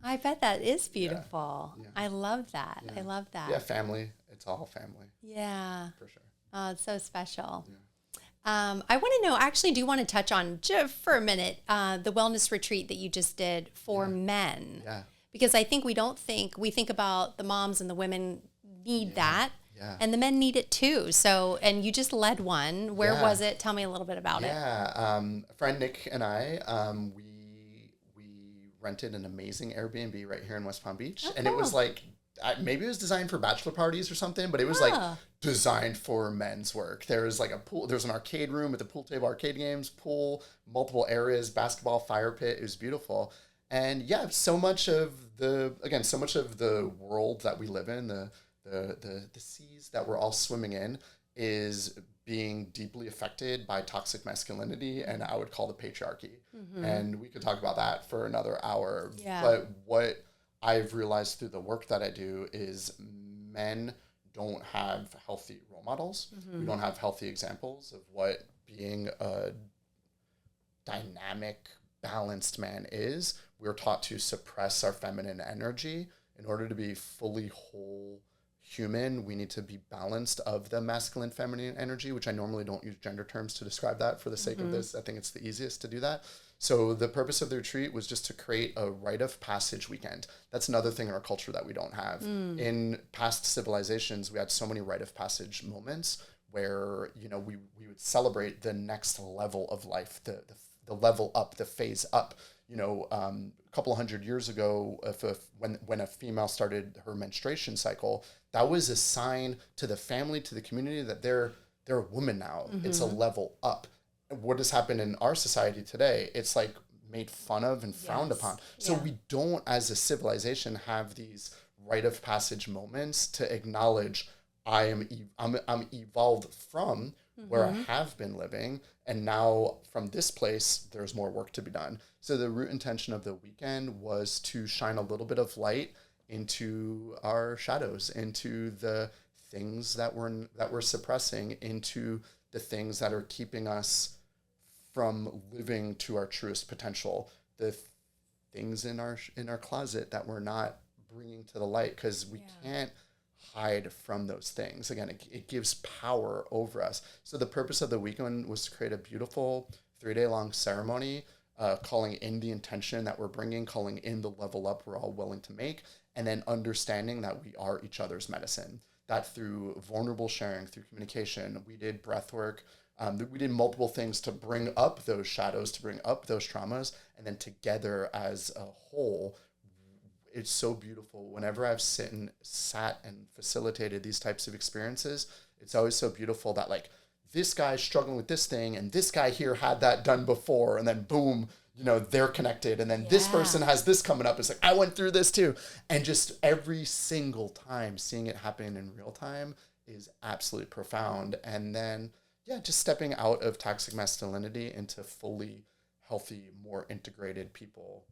I bet that is beautiful. Yeah. I love that. Yeah. I love that. Yeah, family. It's all family. Yeah. For sure. Oh, it's so special. Yeah. I want to know, actually, do you want to touch on, just for a minute, the wellness retreat that you just did for men? Yeah. Because I think we think about the moms and the women need that. Yeah. And the men need it too. So, and you just led one. Where was it? Tell me a little bit about it. Yeah. A friend, Nick, and I, we rented an amazing Airbnb right here in West Palm Beach. And it was maybe it was designed for bachelor parties or something, but it was designed for men's work. There was a pool. There's an arcade room with a pool table, arcade games, pool, multiple areas, basketball, fire pit. It was beautiful. And so much of the world that we live in, the seas that we're all swimming in, is being deeply affected by toxic masculinity, and I would call the patriarchy. Mm-hmm. And we could talk about that for another hour. Yeah. But what I've realized through the work that I do is men don't have healthy role models. Mm-hmm. We don't have healthy examples of what being a dynamic, balanced man is. We're taught to suppress our feminine energy. In order to be fully whole human, we need to be balanced of the masculine, feminine energy, which I normally don't use gender terms to describe that for the sake of this. I think it's the easiest to do that. So the purpose of the retreat was just to create a rite of passage weekend. That's another thing in our culture that we don't have. In past civilizations, we had so many rite of passage moments where, we would celebrate the next level of life, the level up, the phase up. A couple of hundred years ago, when a female started her menstruation cycle, that was a sign to the family, to the community, that they're a woman now. Mm-hmm. It's a level up. What has happened in our society today, it's made fun of and frowned upon. So we don't, as a civilization, have these rite of passage moments to acknowledge I'm evolved from where I have been living, and now from this place there's more work to be done. So the root intention of the weekend was to shine a little bit of light into our shadows, into the things that we're suppressing, into the things that are keeping us from living to our truest potential, the things in our closet that we're not bringing to the light, because we can't hide from those things. Again, it gives power over us. So the purpose of the weekend was to create a beautiful 3-day-long ceremony, calling in the intention that we're bringing, calling in the level up we're all willing to make, and then understanding that we are each other's medicine. That through vulnerable sharing, through communication, we did breath work, we did multiple things to bring up those shadows, to bring up those traumas, and then together as a whole, it's so beautiful. Whenever I've sat and facilitated these types of experiences, it's always so beautiful that like, this guy's struggling with this thing, and this guy here had that done before, and then boom, they're connected. And then this person has this coming up. It's like, I went through this too. And just every single time seeing it happen in real time is absolutely profound. And then, just stepping out of toxic masculinity into fully healthy, more integrated people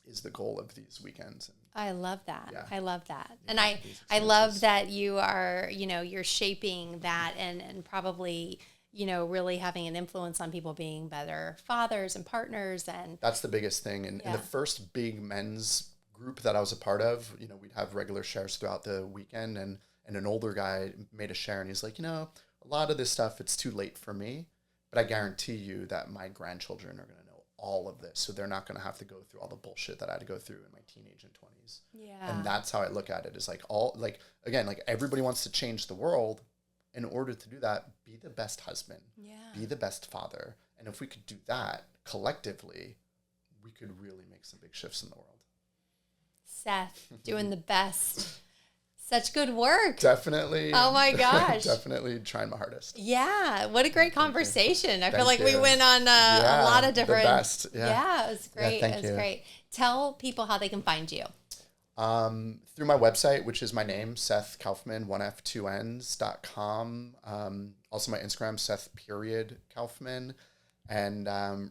is the goal of these weekends. I love that. Yeah. I love that. And I love that you are, you're shaping that and probably, really having an influence on people being better fathers and partners. And that's the biggest thing. And in the first big men's group that I was a part of, we'd have regular shares throughout the weekend, and an older guy made a share, and he's like, a lot of this stuff, it's too late for me, but I guarantee you that my grandchildren are going to know all of this, so they're not going to have to go through all the bullshit that I had to go through in my teenage and 20s. And that's how I look at it, is like everybody wants to change the world. In order to do that, be the best husband, be the best father. And if we could do that collectively, we could really make some big shifts in the world. Seth, doing the best. Such good work. Definitely. Oh my gosh. Definitely trying my hardest. Yeah. What a great conversation. I feel like we went on a lot of different. The best. Yeah, it was great. Yeah, it was great. Tell people how they can find you. Through my website, which is my name, Seth Kaufmann, 1f2ns.com. Also my Instagram, Seth.Kaufmann. And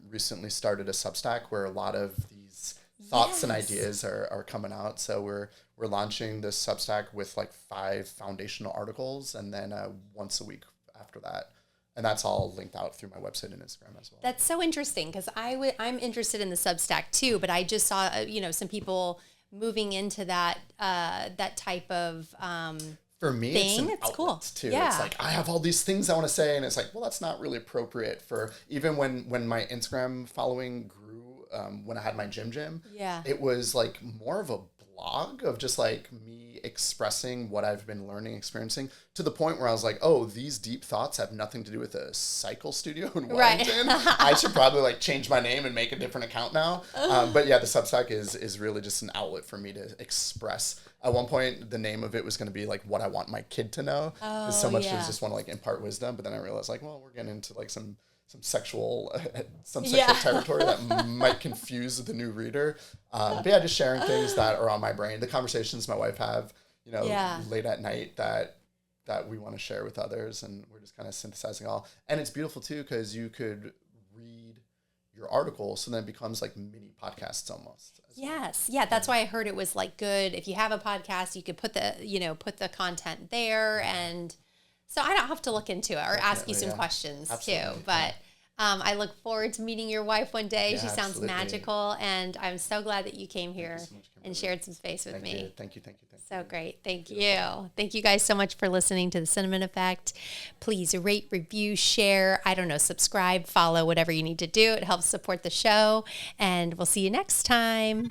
recently started a Substack where a lot of these thoughts and ideas are coming out. So we're launching this Substack with like 5 foundational articles, and then once a week after that. And that's all linked out through my website and Instagram as well. That's so interesting, because I'm interested in the Substack too, but I just saw some people moving into that that type of for me, thing. It's cool too. Yeah. It's like, I have all these things I want to say, and it's like, well, that's not really appropriate for, even when my Instagram following grew, when I had my gym, it was like more of a blog of just like me expressing what I've been learning, experiencing, to the point where I was like, oh, these deep thoughts have nothing to do with a cycle studio in Wellington. I should probably like change my name and make a different account now. But yeah, the Substack is really just an outlet for me to express. At one point, the name of it was going to be like what I want my kid to know. So much as just want to like impart wisdom. But then I realized like, well, we're getting into like some sexual territory that might confuse the new reader. But yeah, just sharing things that are on my brain. The conversations my wife have, late at night that we want to share with others, and we're just kind of synthesizing all. And it's beautiful too, because you could read your article, so then it becomes like mini podcasts almost. Yes. Yeah. That's why I heard it was like good. If you have a podcast, you could put the content there, and so I don't have to look into it or ask you some questions too. But I look forward to meeting your wife one day. She sounds magical, and I'm so glad that you came here and shared some space with me. Thank you. So great. Thank you. Thank you guys so much for listening to The Cinnamon Effect. Please rate, review, share, subscribe, follow, whatever you need to do. It helps support the show, and we'll see you next time.